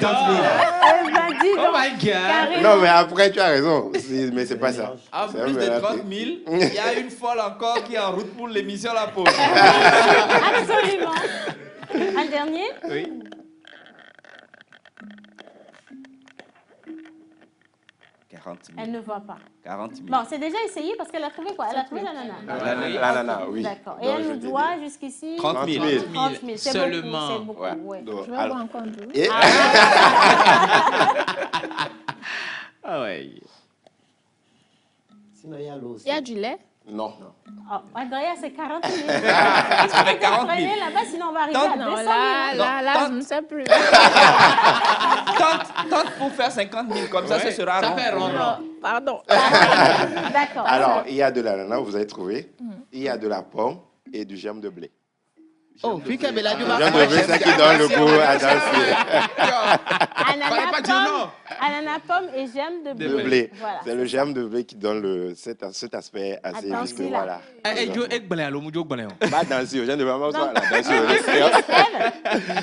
Speaker 2: ben, dis
Speaker 1: Oh
Speaker 2: donc.
Speaker 1: my God!
Speaker 9: non, mais après, tu as raison. Mais c'est pas ça.
Speaker 8: En
Speaker 9: C'est un
Speaker 8: plus de
Speaker 9: verre
Speaker 8: 30 000,
Speaker 9: après.
Speaker 8: il y a une folle encore qui est en route pour l'émission La Pause.
Speaker 2: Absolument. Un dernier?
Speaker 1: Oui.
Speaker 2: Elle ne voit pas.
Speaker 8: 40 000.
Speaker 2: Bon, c'est déjà essayé parce qu'elle a trouvé quoi? Elle a trouvé l'ananas.
Speaker 9: L'ananas, oui.
Speaker 2: D'accord. Et
Speaker 9: Donc,
Speaker 2: elle
Speaker 9: je
Speaker 2: nous
Speaker 9: t'ai
Speaker 2: doit
Speaker 9: dit.
Speaker 2: jusqu'ici
Speaker 8: 30 000.
Speaker 2: 30 000. C'est
Speaker 1: Seulement.
Speaker 2: beaucoup, c'est beaucoup.
Speaker 9: Ouais.
Speaker 2: Ouais.
Speaker 9: Donc,
Speaker 10: Je vais
Speaker 9: alors-
Speaker 10: boire encore un peu.
Speaker 9: Et-
Speaker 1: Ah ouais.
Speaker 6: Sinon, il y a l'eau aussi.
Speaker 10: Il y a du lait.
Speaker 9: Non.
Speaker 2: Oh, Andrea, c'est 40 000.
Speaker 8: Avec 40 000.
Speaker 2: Prenez là-bas, sinon on va arriver
Speaker 8: Tente,
Speaker 2: à 200
Speaker 10: Non,
Speaker 2: 000.
Speaker 10: là, je ne sais plus.
Speaker 8: Tente pour faire 50 000, comme ça,
Speaker 1: Ouais,
Speaker 8: ce sera
Speaker 1: ça
Speaker 8: rond.
Speaker 1: fait rond.
Speaker 10: Pardon.
Speaker 2: D'accord.
Speaker 9: Alors, il y a de l'ananas, vous avez trouvé. Il y a de la pomme et du germe de blé.
Speaker 1: Oh, puis qu'elle me l'a dit,
Speaker 9: Le germe de blé, c'est ça qui donne le goût à danser.
Speaker 2: Ananas, pomme et germe de blé.
Speaker 9: De blé.
Speaker 2: Voilà.
Speaker 9: C'est le germe de blé qui donne cet aspect assez
Speaker 2: Attends,
Speaker 9: juste.
Speaker 2: celui-là.
Speaker 9: Voilà.
Speaker 1: Eh, Joe, eh, gbalé, allô, Joe, gbalé.
Speaker 9: Pas danser, au germe de maman,
Speaker 2: Donc,
Speaker 9: la danser au
Speaker 2: Miss
Speaker 9: restaurant.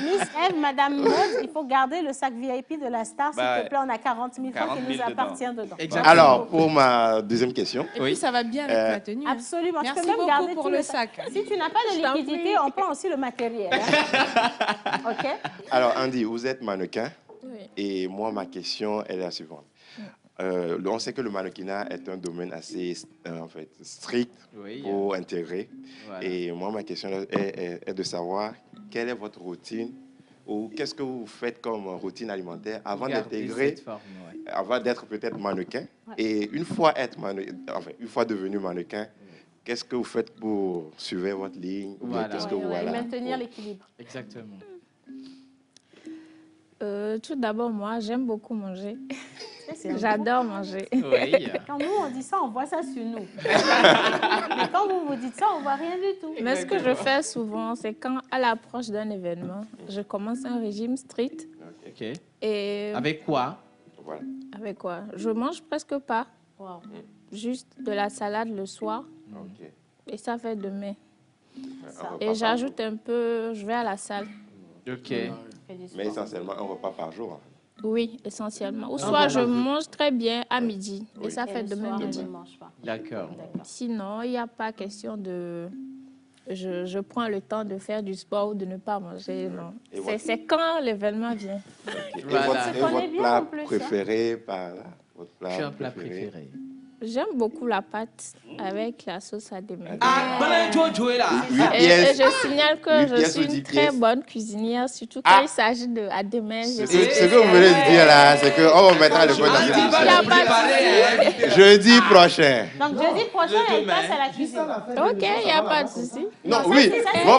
Speaker 2: Miss Eve, Madame Maud, il faut garder le sac VIP de la star, s'il
Speaker 8: Bah,
Speaker 2: te plaît. On a 40 000 francs
Speaker 8: 40
Speaker 2: qui
Speaker 8: 000
Speaker 2: nous appartient dedans.
Speaker 1: Exactement.
Speaker 9: Alors, pour ma deuxième question,
Speaker 7: Et puis, ça va bien avec la tenue. hein.
Speaker 2: Absolument.
Speaker 7: Merci
Speaker 2: tu peux même
Speaker 7: beaucoup
Speaker 2: garder
Speaker 7: pour
Speaker 2: tout
Speaker 7: le sac.
Speaker 2: Si tu n'as pas de
Speaker 10: t'en
Speaker 2: liquidité,
Speaker 10: prie.
Speaker 2: on prend aussi le matériel. hein. OK?
Speaker 9: alors Andy, vous êtes mannequin
Speaker 10: Oui.
Speaker 9: et moi, ma question elle est la suivante. On sait que le mannequinat est un domaine assez en fait, strict
Speaker 1: Oui.
Speaker 9: pour intégrer.
Speaker 1: Voilà.
Speaker 9: Et moi, ma question est de savoir quelle est votre routine ou qu'est-ce que vous faites comme routine alimentaire avant
Speaker 1: Regardez
Speaker 9: d'intégrer,
Speaker 1: cette forme, ouais.
Speaker 9: avant d'être peut-être mannequin. Et une fois une fois devenu mannequin, qu'est-ce que vous faites pour suivre votre ligne ou bien
Speaker 1: Voilà.
Speaker 9: qu'est-ce que
Speaker 2: Ouais,
Speaker 9: vous
Speaker 2: ouais,
Speaker 9: voilà.
Speaker 2: maintenir l'équilibre.
Speaker 1: Exactement.
Speaker 10: Tout d'abord, moi, j'aime beaucoup manger.
Speaker 2: C'est
Speaker 10: J'adore manger.
Speaker 1: Oui.
Speaker 2: Quand nous, on dit ça, on voit ça sur nous. Mais quand vous vous dites ça, on voit rien du tout.
Speaker 10: Mais ce que je fais souvent, c'est quand, à l'approche d'un événement, je commence un régime strict.
Speaker 1: OK.
Speaker 10: Et
Speaker 1: Avec quoi?
Speaker 9: Voilà.
Speaker 10: avec quoi? Je mange presque pas.
Speaker 2: Wow.
Speaker 10: Juste de la salade le soir.
Speaker 9: Ok.
Speaker 10: Et ça fait demain.
Speaker 2: Ça.
Speaker 9: Un repas
Speaker 10: Et
Speaker 9: par
Speaker 10: j'ajoute un peu, je vais à la salle.
Speaker 1: OK.
Speaker 2: Fait du
Speaker 9: jour.
Speaker 2: sport.
Speaker 9: Mais essentiellement un repas par jour.
Speaker 10: Oui, essentiellement. Ou soit je mange très bien à midi. Et ça
Speaker 2: Et
Speaker 10: fait
Speaker 2: le
Speaker 10: demain
Speaker 2: soir,
Speaker 10: midi.
Speaker 2: elle ne mange pas.
Speaker 1: D'accord.
Speaker 2: D'accord.
Speaker 10: Sinon, il n'y a pas question de... Je prends le temps de faire du sport ou de ne pas manger, non.
Speaker 9: Et votre-
Speaker 10: C'est quand l'événement vient.
Speaker 9: Ok.
Speaker 1: Voilà.
Speaker 9: Et
Speaker 2: On se connaît
Speaker 9: votre
Speaker 2: bien,
Speaker 9: plat
Speaker 2: en plus, hein.
Speaker 9: préféré par là? Votre plat
Speaker 1: Tu as un plat préféré?
Speaker 10: J'aime beaucoup la pâte avec la sauce à démêler.
Speaker 1: Ah, voilà, Jojo est là.
Speaker 10: Et je signale que
Speaker 9: 8
Speaker 10: je
Speaker 9: pièces
Speaker 10: suis
Speaker 9: ou
Speaker 10: une
Speaker 9: 10
Speaker 10: très
Speaker 9: pièces.
Speaker 10: bonne cuisinière, surtout quand il s'agit de à démêler.
Speaker 9: Ce que vous venez de dire là, c'est qu'on va mettre le point dans cette émission. Jeudi prochain.
Speaker 2: Donc, jeudi prochain, elle passe à la cuisine.
Speaker 10: Ok, il n'y a pas de souci.
Speaker 9: Non, oui, on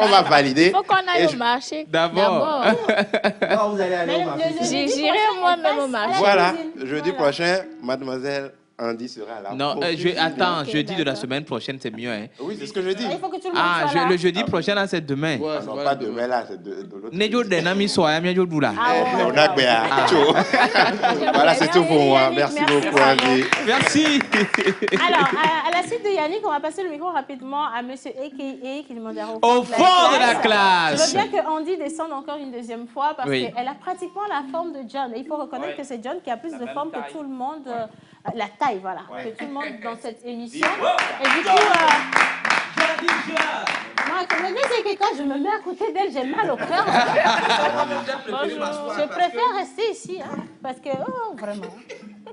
Speaker 9: va valider.
Speaker 10: Il faut qu'on aille
Speaker 9: Et
Speaker 10: au
Speaker 9: je-
Speaker 10: marché.
Speaker 1: D'abord.
Speaker 3: Non, vous allez aller au marché.
Speaker 10: J'irai moi-même au marché.
Speaker 9: Voilà, jeudi prochain, mademoiselle Andy sera là.
Speaker 1: Non, attends, jeudi de la semaine prochaine, c'est mieux. Hein.
Speaker 9: Oui, c'est ce que je dis.
Speaker 2: Il faut que tout le monde soit là.
Speaker 1: Le jeudi prochain, là, c'est demain.
Speaker 9: Ah non, pas demain là, c'est de l'autre.
Speaker 1: Nejo Denami Soya, Miajo Doula.
Speaker 9: On a Ciao. Voilà, c'est tout pour moi. Merci beaucoup, Andy.
Speaker 1: Merci.
Speaker 2: Alors, à la suite de Yannick, on va passer le micro rapidement à monsieur A.K.A. qui demandera
Speaker 1: Au fond de la classe.
Speaker 2: Je veux bien que Andy descende encore une deuxième fois parce
Speaker 1: Oui.
Speaker 2: qu'elle a pratiquement la forme de John. Et il faut reconnaître que c'est John qui a plus de forme que tout le monde. La taille, voilà. Que tout le monde dans cette émission. Et du coup... Moi, comme c'est que quand je me mets à côté d'elle, j'ai mal au cœur. Je préfère rester ici, hein, parce que, oh, vraiment,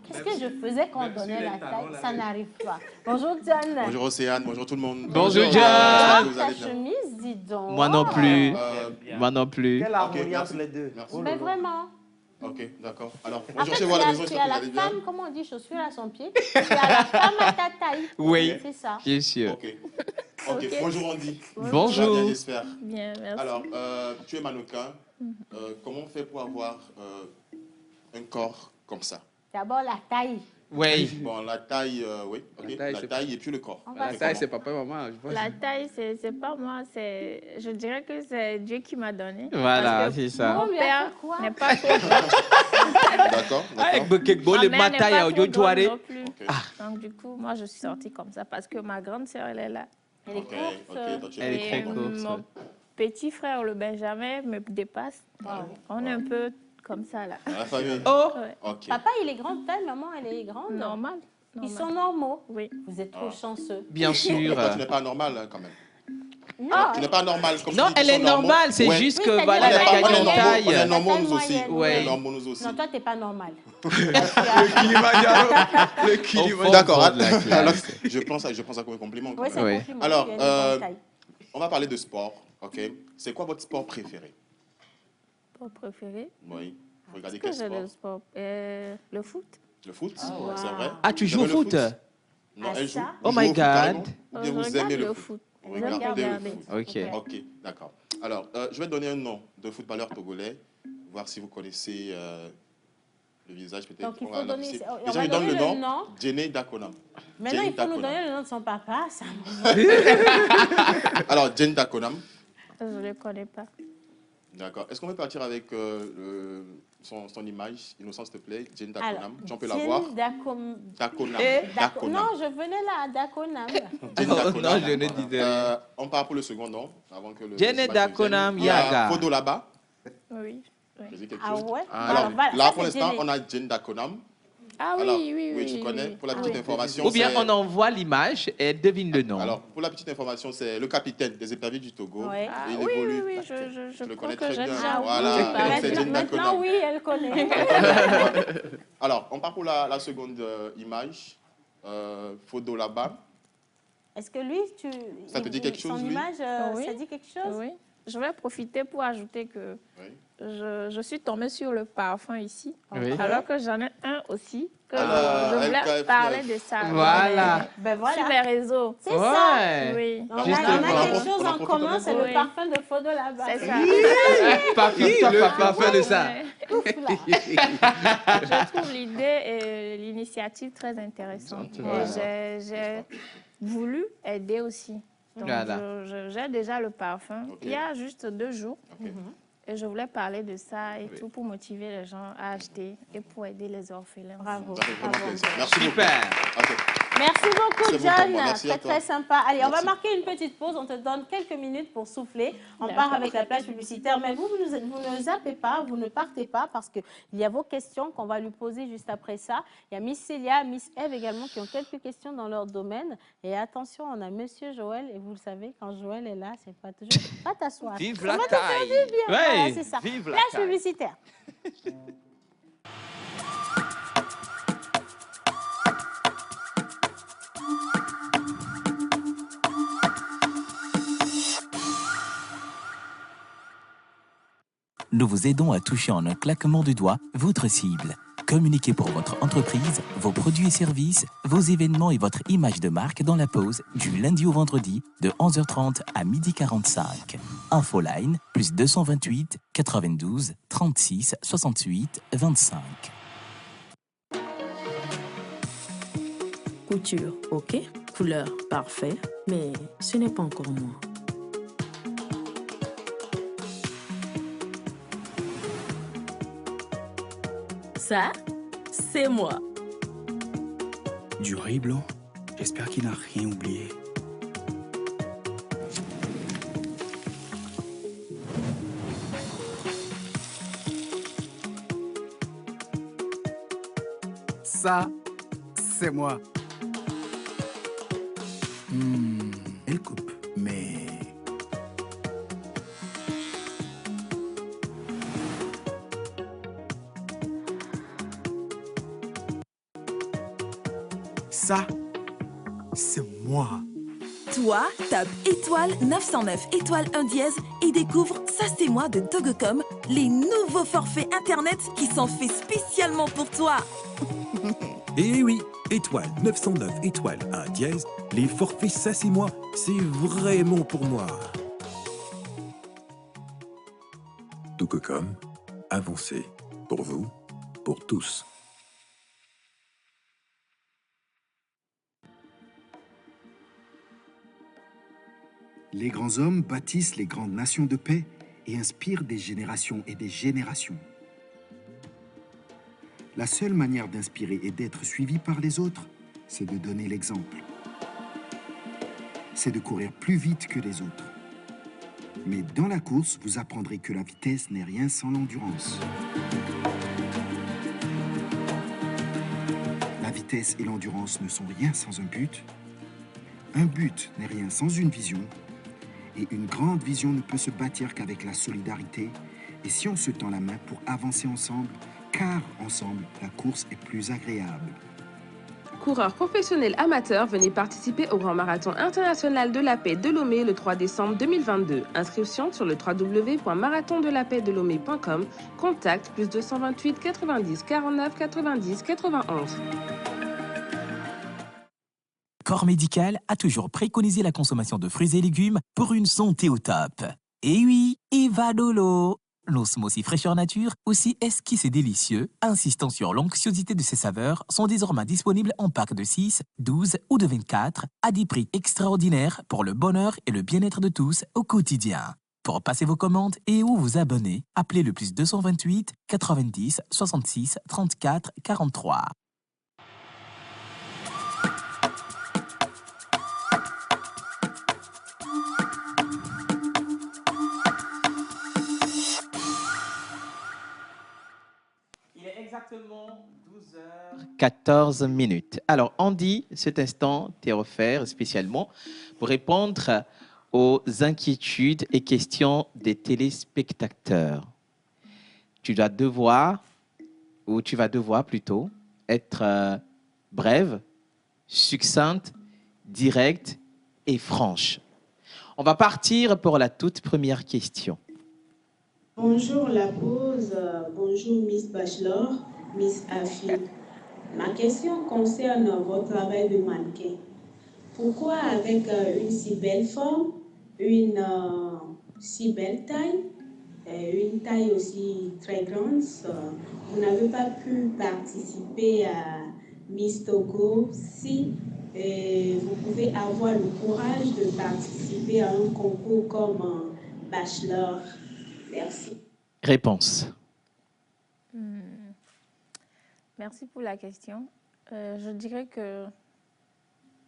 Speaker 2: qu'est-ce que je faisais quand on donnait la taille? Ça n'arrive pas. Bonjour, John.
Speaker 11: Bonjour, Océane. Bonjour, tout le monde.
Speaker 1: Bonjour, John.
Speaker 11: Vous
Speaker 2: Ta
Speaker 11: allez bien?
Speaker 2: chemise, dis donc.
Speaker 1: Moi non plus. Moi non plus.
Speaker 3: Quelle harmonie entre les deux.
Speaker 11: Merci.
Speaker 2: Mais vraiment.
Speaker 11: Ok, d'accord. Alors,
Speaker 2: En
Speaker 11: bonjour
Speaker 2: fait,
Speaker 11: chez vous à la maison,
Speaker 2: tu
Speaker 11: j'espère
Speaker 2: as
Speaker 11: que vous
Speaker 2: la
Speaker 11: allez bien.
Speaker 2: femme, comment on dit, chaussure à son pied. Tu as la femme à ta taille.
Speaker 1: Oui.
Speaker 2: C'est ça.
Speaker 1: Bien sûr.
Speaker 11: Ok. Ok, bonjour Andy.
Speaker 1: Bonjour.
Speaker 11: Ça va bien, j'espère.
Speaker 10: Bien, merci.
Speaker 11: Alors, tu es mannequin. Comment on fait pour avoir un corps comme ça?
Speaker 2: D'abord, la taille.
Speaker 1: Oui.
Speaker 11: Bon, la taille, oui. Ok. La taille et puis le corps.
Speaker 2: La
Speaker 1: taille, c'est papa et maman.
Speaker 10: La taille, c'est pas moi, je dirais que c'est Dieu qui m'a donné.
Speaker 1: Voilà,
Speaker 10: Parce que
Speaker 1: c'est ça.
Speaker 10: Mon
Speaker 2: lui a
Speaker 10: père
Speaker 2: fait quoi
Speaker 10: n'est pas trop grand.
Speaker 11: D'accord,
Speaker 1: Avec
Speaker 11: d'accord.
Speaker 1: Bekekbo,
Speaker 10: Ma
Speaker 1: les
Speaker 10: mère n'est
Speaker 1: batailles
Speaker 10: pas
Speaker 1: à
Speaker 10: trop
Speaker 1: Ojo
Speaker 10: grande
Speaker 1: Touaré.
Speaker 10: non plus. Donc du coup, moi, je suis sortie comme ça parce que ma grande sœur, elle est là.
Speaker 2: Elle est
Speaker 11: Ok,
Speaker 2: courte.
Speaker 11: ok. Donc, tu es
Speaker 1: Elle est très
Speaker 10: Et
Speaker 1: courte.
Speaker 10: mon petit frère, le Benjamin, me dépasse. On est un peu comme ça, là.
Speaker 11: dans la famille.
Speaker 1: Oh,
Speaker 10: Ouais.
Speaker 11: Ok.
Speaker 2: Papa, il est grand de taille, maman, elle est grande.
Speaker 10: Normal.
Speaker 2: Ils sont normaux.
Speaker 10: Oui.
Speaker 2: Vous êtes trop chanceux.
Speaker 1: bien sûr.
Speaker 11: Toi, tu n'es pas normal hein, quand même.
Speaker 2: Non,
Speaker 11: Tu n'es pas normal. Comme
Speaker 1: Non,
Speaker 11: tu dis
Speaker 1: elle
Speaker 11: qu'ils
Speaker 1: est
Speaker 11: sont normaux.
Speaker 1: normale, c'est
Speaker 11: Ouais.
Speaker 1: juste
Speaker 2: Oui,
Speaker 1: que
Speaker 2: c'est-à-dire
Speaker 1: voilà,
Speaker 2: la
Speaker 1: la
Speaker 2: taille
Speaker 1: taille
Speaker 11: On est
Speaker 1: en
Speaker 11: normaux,
Speaker 1: taille.
Speaker 11: on est normaux
Speaker 2: taille
Speaker 11: nous aussi.
Speaker 2: moyenne.
Speaker 11: On
Speaker 1: Ouais.
Speaker 11: est normaux nous aussi.
Speaker 2: non, toi, t'es pas normal.
Speaker 11: Le
Speaker 1: Au
Speaker 11: Kilimanjaro.
Speaker 1: fond
Speaker 11: D'accord.
Speaker 1: de la classe.
Speaker 11: Alors, je pense ça comme un compliment. quand
Speaker 2: Oui,
Speaker 11: même.
Speaker 2: c'est
Speaker 1: Oui.
Speaker 2: un compliment.
Speaker 11: Alors,
Speaker 2: Tu as une grande taille.
Speaker 11: on va parler de sport, ok? C'est quoi votre sport préféré?
Speaker 10: Sport préféré.
Speaker 11: Oui. Vous regardez
Speaker 10: Que
Speaker 11: quel
Speaker 10: j'ai
Speaker 11: sport?
Speaker 10: le sport. Le foot.
Speaker 11: Le foot?
Speaker 2: wow.
Speaker 11: C'est vrai?
Speaker 1: Ah, tu joues au
Speaker 11: Vous aimez le
Speaker 1: foot?
Speaker 11: Non,
Speaker 2: Ah,
Speaker 11: elle joue.
Speaker 2: ça?
Speaker 1: Oh
Speaker 11: Vous
Speaker 1: my
Speaker 11: jouez au foot, carrément?
Speaker 1: God.
Speaker 11: Ou bien
Speaker 10: Je
Speaker 11: vous
Speaker 10: regarde
Speaker 11: aimez
Speaker 10: le
Speaker 11: le
Speaker 10: foot.
Speaker 11: Vous
Speaker 10: J'aime
Speaker 11: regardez le
Speaker 10: regarder.
Speaker 11: foot.
Speaker 1: Ok.
Speaker 11: Ok, d'accord. Alors, je vais donner un nom de footballeur togolais, voir si vous connaissez le visage peut-être.
Speaker 2: Donc, il
Speaker 11: On
Speaker 2: faut
Speaker 11: va
Speaker 2: donner.
Speaker 11: l'afficher.
Speaker 2: On
Speaker 11: Déjà,
Speaker 2: va
Speaker 11: il donne
Speaker 2: donner
Speaker 11: le
Speaker 2: le
Speaker 11: nom.
Speaker 2: nom.
Speaker 11: Jenny Dakonam.
Speaker 2: Maintenant,
Speaker 11: Jenny
Speaker 2: il faut nous
Speaker 11: Dakonam.
Speaker 2: donner le nom de son papa. Ça.
Speaker 11: Alors, Jenny Dakonam.
Speaker 10: Je ne le connais pas.
Speaker 11: D'accord. Est-ce qu'on peut partir avec son image, Innocence, s'il te plaît? Jenny
Speaker 2: Alors,
Speaker 11: Dakonam. Tu peux la
Speaker 2: Jane
Speaker 11: voir?
Speaker 2: Dakonam.
Speaker 11: Dakonam.
Speaker 2: Non, je venais là, Dakonam.
Speaker 11: Jenny
Speaker 1: Oh,
Speaker 11: Dakonam.
Speaker 1: non, je ne disais rien.
Speaker 11: On part pour le second nom, avant que le...
Speaker 1: Jenny Dakonam
Speaker 11: Il y a
Speaker 1: Yaga.
Speaker 11: Fodo là-bas.
Speaker 10: Oui.
Speaker 11: Je dis quelque
Speaker 2: Ah
Speaker 11: chose.
Speaker 2: ouais?
Speaker 11: Alors,
Speaker 2: voilà,
Speaker 11: là,
Speaker 2: ça,
Speaker 11: pour
Speaker 2: c'est
Speaker 11: l'instant,
Speaker 2: Jenny.
Speaker 11: on a Jenny Dakonam.
Speaker 10: Ah
Speaker 11: Alors,
Speaker 10: oui, oui, oui.
Speaker 11: tu connais. Pour la
Speaker 10: Ah
Speaker 11: petite
Speaker 10: oui.
Speaker 11: information,
Speaker 1: Ou bien
Speaker 11: c'est-
Speaker 1: on envoie l'image et elle devine le nom.
Speaker 11: Alors, pour la petite information, c'est le capitaine des éperviers du Togo.
Speaker 2: Ouais.
Speaker 10: Ah,
Speaker 11: Il
Speaker 10: oui, oui,
Speaker 11: évolue.
Speaker 10: oui, je
Speaker 11: Tu le
Speaker 10: crois
Speaker 11: connais
Speaker 10: que
Speaker 11: très
Speaker 10: j'ai
Speaker 11: bien.
Speaker 10: déjà
Speaker 11: Voilà.
Speaker 10: entendu parler.
Speaker 11: C'est Jenny
Speaker 2: Maintenant,
Speaker 11: Dakonam.
Speaker 2: oui, elle connaît.
Speaker 11: Alors, on part pour la seconde image. Fodo là-bas.
Speaker 2: Est-ce que lui,
Speaker 11: Ça te dit quelque chose,
Speaker 2: son
Speaker 11: lui?
Speaker 2: image,
Speaker 10: Oui.
Speaker 2: ça dit quelque chose?
Speaker 10: Oui. Je vais profiter pour ajouter que
Speaker 11: Oui.
Speaker 10: je suis tombée sur le parfum ici,
Speaker 1: Oui.
Speaker 10: alors que j'en ai un aussi, que
Speaker 11: Alors,
Speaker 10: je voulais
Speaker 11: LKF9.
Speaker 10: parler de ça.
Speaker 1: Voilà.
Speaker 2: Ben
Speaker 10: Sur
Speaker 2: voilà.
Speaker 10: les réseaux.
Speaker 2: C'est ça.
Speaker 1: Ouais.
Speaker 10: Oui.
Speaker 2: On a
Speaker 1: Justement.
Speaker 2: quelque chose
Speaker 11: On en
Speaker 2: en
Speaker 11: profite
Speaker 2: commun,
Speaker 11: en
Speaker 2: c'est
Speaker 10: même
Speaker 2: le
Speaker 10: temps.
Speaker 2: parfum de Fodo là-bas.
Speaker 10: C'est ça.
Speaker 1: Papi, toi, papa, fais de ça.
Speaker 10: Ouais.
Speaker 2: Ouf, là.
Speaker 10: Je trouve l'idée et l'initiative très intéressante. Et j'ai voulu aider aussi. Donc,
Speaker 1: Voilà.
Speaker 10: j'ai déjà le parfum.
Speaker 11: Ok.
Speaker 10: Il y a juste 2 jours.
Speaker 11: Ok.
Speaker 10: Et je voulais parler de ça et
Speaker 1: Oui.
Speaker 10: tout pour motiver les gens à acheter et pour aider les orphelins.
Speaker 2: Bravo.
Speaker 11: Ça fait vraiment
Speaker 2: bravo.
Speaker 11: plaisir. Merci beaucoup.
Speaker 1: Super.
Speaker 11: Ok.
Speaker 2: Merci beaucoup,
Speaker 11: C'est bon pour
Speaker 2: John.
Speaker 11: moi. Merci à
Speaker 2: Très,
Speaker 11: toi.
Speaker 2: très sympa. Allez, on va
Speaker 11: Merci.
Speaker 2: marquer une petite pause. On te donne quelques minutes pour souffler. On
Speaker 10: D'accord.
Speaker 2: part avec la plage publicitaire. Mais vous ne zappez pas, vous ne partez pas parce qu'il y a vos questions qu'on va lui poser juste après ça. Il y a Miss Célia, Miss Eve également qui ont quelques questions dans leur domaine. Et attention, on a Monsieur Joël. Et vous le savez, quand Joël est là, c'est pas toujours... Va t'asseoir.
Speaker 8: Vive la
Speaker 2: Comment
Speaker 8: taille.
Speaker 2: tu fais bien? Voilà, c'est ça.
Speaker 8: Vive la
Speaker 2: Plage
Speaker 8: taille.
Speaker 2: publicitaire.
Speaker 12: nous vous aidons à toucher en un claquement de doigts votre cible. Communiquez pour votre entreprise, vos produits et services, vos événements et votre image de marque dans la pause du lundi au vendredi de 11h30 à 12h45. Infoline plus 228 92 36 68 25.
Speaker 13: Couture, ok. Couleur, parfait. Mais ce n'est pas encore moi. Ça, c'est moi.
Speaker 14: Du riz blanc? J'espère qu'il n'a rien oublié. Ça, c'est moi. Elle coupe, mais... Ça, c'est moi.
Speaker 15: Toi, tape étoile 909 étoile 1 dièse et découvre Ça c'est moi de Togocom, les nouveaux forfaits internet qui sont faits spécialement pour toi.
Speaker 14: Eh oui, étoile 909 étoile 1 dièse, les forfaits Ça c'est moi, c'est vraiment pour moi. Togocom, avancez. Pour vous, pour tous.
Speaker 16: Les grands hommes bâtissent les grandes nations de paix et inspirent des générations et des générations. La seule manière d'inspirer et d'être suivi par les autres, c'est de donner l'exemple. C'est de courir plus vite que les autres. Mais dans la course, vous apprendrez que la vitesse n'est rien sans l'endurance. La vitesse et l'endurance ne sont rien sans un but. Un but n'est rien sans une vision. Et une grande vision ne peut se bâtir qu'avec la solidarité et si on se tend la main pour avancer ensemble, car ensemble, la course est plus agréable.
Speaker 17: Coureurs professionnels amateurs, venez participer au Grand Marathon international de la paix de Lomé le 3 décembre 2022. Inscription sur le www.marathondelapaixdelomé.com. Contact plus 228 90 49 90 91.
Speaker 12: Corps Médical a toujours préconisé la consommation de fruits et légumes pour une santé au top. Et oui, Evadolo, l'osmosie fraîcheur nature, aussi esquisse et délicieux, insistant sur l'onctuosité de ses saveurs, sont désormais disponibles en packs de 6, 12 ou de 24, à des prix extraordinaires pour le bonheur et le bien-être de tous au quotidien. Pour passer vos commandes et ou vous abonner, appelez le plus 228 90 66 34 43.
Speaker 1: Exactement 12h14. Alors, Andy, cet instant t'est offert spécialement pour répondre aux inquiétudes et questions des téléspectateurs. Tu vas devoir plutôt être brève, succincte, directe et franche. On va partir pour la toute première question.
Speaker 18: Bonjour la pause, bonjour Miss Bachelor, Miss Afi. Ma question concerne votre travail de mannequin. Pourquoi avec une si belle forme, une si belle taille, une taille aussi très grande, vous n'avez pas pu participer à Miss Togo si vous pouvez avoir le courage de participer à un concours comme Bachelor? Merci.
Speaker 1: Réponse.
Speaker 10: Merci pour la question. Je dirais que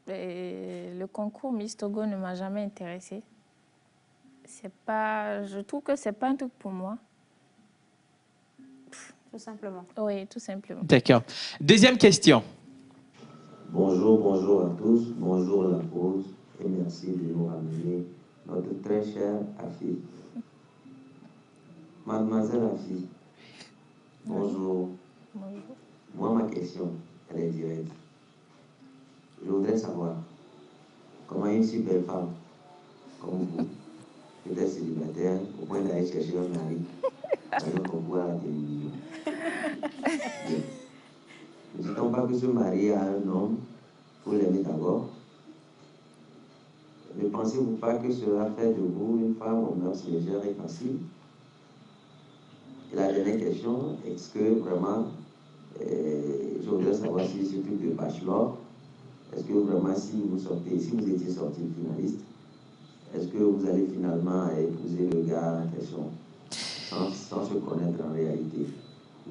Speaker 10: le concours Miss Togo ne m'a jamais intéressée. Je trouve que c'est pas un truc pour moi.
Speaker 2: Tout simplement.
Speaker 10: Oui, tout simplement.
Speaker 1: D'accord. Deuxième question.
Speaker 3: Bonjour à tous. Bonjour la pause. Et merci de nous ramener notre très chère Afi. Mademoiselle Afi, bonjour.
Speaker 10: Bonjour.
Speaker 3: Moi, ma question, elle est directe. Je voudrais savoir comment une si belle femme comme vous, peut-être célibataire, au point d'aller chercher un mari, avec un concours à la télévision. Ne dit-on pas que se marier à un homme, il faut l'aimer d'abord? Ne pensez-vous pas que cela fait de vous une femme aux mœurs légères et faciles? Et la dernière question, est-ce que vraiment, je voudrais savoir si ce truc de bachelor, est-ce que vraiment si vous étiez sorti finaliste, est-ce que vous allez finalement épouser le gars en question sans se connaître en réalité?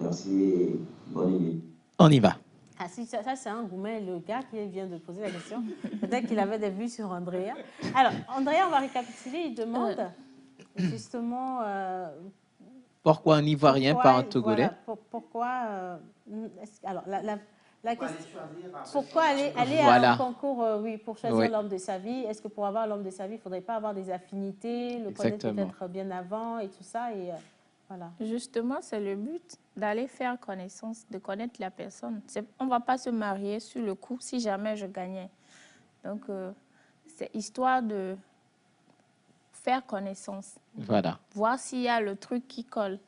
Speaker 3: Merci et bonne nuit.
Speaker 1: On y va.
Speaker 2: Ah si, ça c'est un gourmet, le gars qui vient de poser la question. Peut-être qu'il avait des vues sur Andrea. Alors, Andrea, on va récapituler. Il demande justement...
Speaker 1: pourquoi un Ivoirien par un Togolais?
Speaker 2: Voilà, pourquoi... alors, la question... Pourquoi aller
Speaker 1: voilà.
Speaker 2: à un concours pour choisir l'homme de sa vie? Est-ce que pour avoir l'homme de sa vie, il ne faudrait pas avoir des affinités, le connaître peut-être bien avant et tout ça et, voilà.
Speaker 10: Justement, c'est le but d'aller faire connaissance, de connaître la personne. On ne va pas se marier sur le coup si jamais je gagnais. Donc, c'est histoire de faire connaissance.
Speaker 1: Voilà.
Speaker 10: Voir s'il y a le truc qui colle.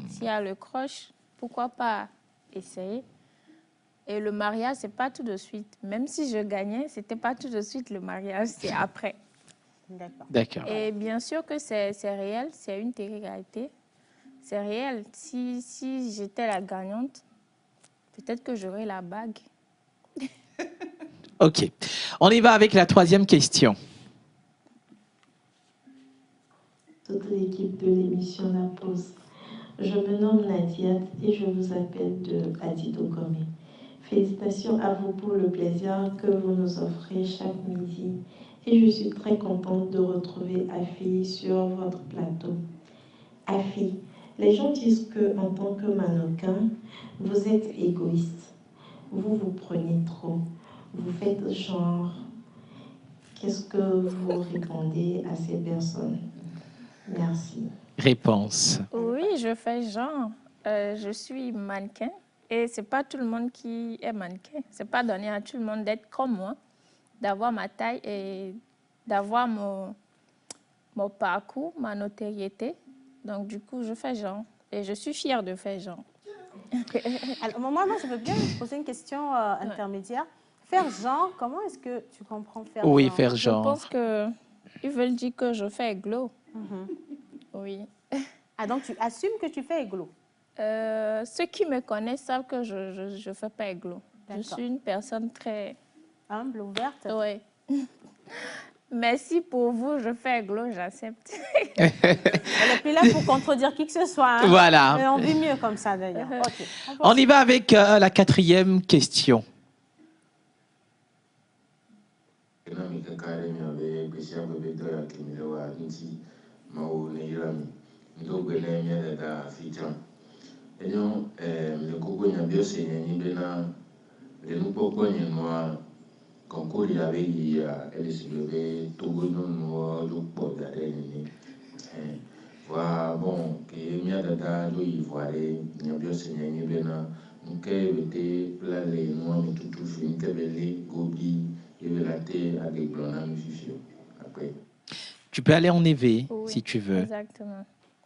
Speaker 10: S'il y a le croche, pourquoi pas essayer. Et le mariage, ce n'est pas tout de suite. Même si je gagnais, ce n'était pas tout de suite le mariage, c'est après.
Speaker 1: D'accord.
Speaker 10: Et bien sûr que c'est réel, c'est une télé-réalité. C'est réel. Si j'étais la gagnante, peut-être que j'aurais la bague.
Speaker 1: OK. On y va avec la troisième question.
Speaker 18: Toute l'équipe de l'émission La Pause. Je me nomme Nadia et je vous appelle de Adidogome. Félicitations à vous pour le plaisir que vous nous offrez chaque midi. Et je suis très contente de retrouver Afi sur votre plateau. Afi, les gens disent qu'en tant que mannequin, vous êtes égoïste. Vous vous prenez trop. Vous faites genre. Qu'est-ce que vous répondez à ces personnes? Merci.
Speaker 1: Réponse.
Speaker 10: Oui, je fais genre. Je suis mannequin et ce n'est pas tout le monde qui est mannequin. Ce n'est pas donné à tout le monde d'être comme moi, d'avoir ma taille et d'avoir mon parcours, ma notoriété. Donc, du coup, je fais genre. Et je suis fière de faire genre.
Speaker 2: Alors, moi, je veux bien vous poser une question intermédiaire. Faire genre, comment est-ce que tu comprends faire genre?
Speaker 1: Oui, faire genre.
Speaker 10: Je pense qu'ils veulent dire que je fais glow. Oui.
Speaker 2: Ah, donc tu assumes que tu fais églo?
Speaker 10: Ceux qui me connaissent savent que je ne fais pas églo. Je suis une personne très...
Speaker 2: humble, ouverte?
Speaker 10: Oui. Mais si pour vous, je fais églo, j'accepte.
Speaker 2: Elle n'est plus là pour contredire qui que ce soit. Hein.
Speaker 1: Voilà.
Speaker 2: Mais on vit mieux comme ça, d'ailleurs. Okay.
Speaker 1: On y va avec la quatrième question.
Speaker 3: Concours avec LSW, Togo, non, voilà, bon, que mia dada do ivoire, nyabio senya nyibena, nke bete plale no mi tutu fi nke bele gobi evelate avec blona mi fifio. Après.
Speaker 1: Tu peux aller en EV
Speaker 10: oui,
Speaker 1: si tu veux.
Speaker 10: Exactement.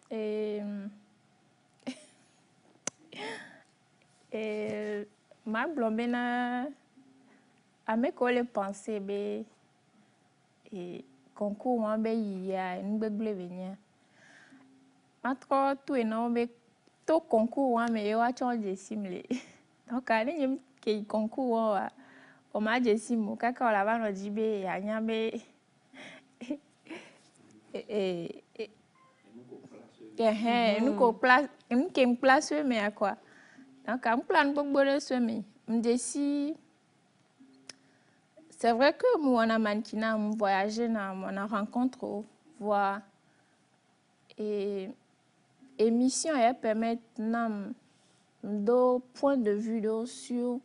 Speaker 10: Et ma blombena a me ko le penser be et concours moi be ya n'be blevenia. Matro tout et non be to concours moi me yo a changer simle. Donc ani nyem ke concours wa o ma je simu kaka la ba no jibe ya nya be nous ko place nous qui me place mais à quoi donc un plan beaucoup de semi m'desi c'est vrai que moi on a manquina on voyager on a rencontre voir et émission elle permet nam do point de vue sur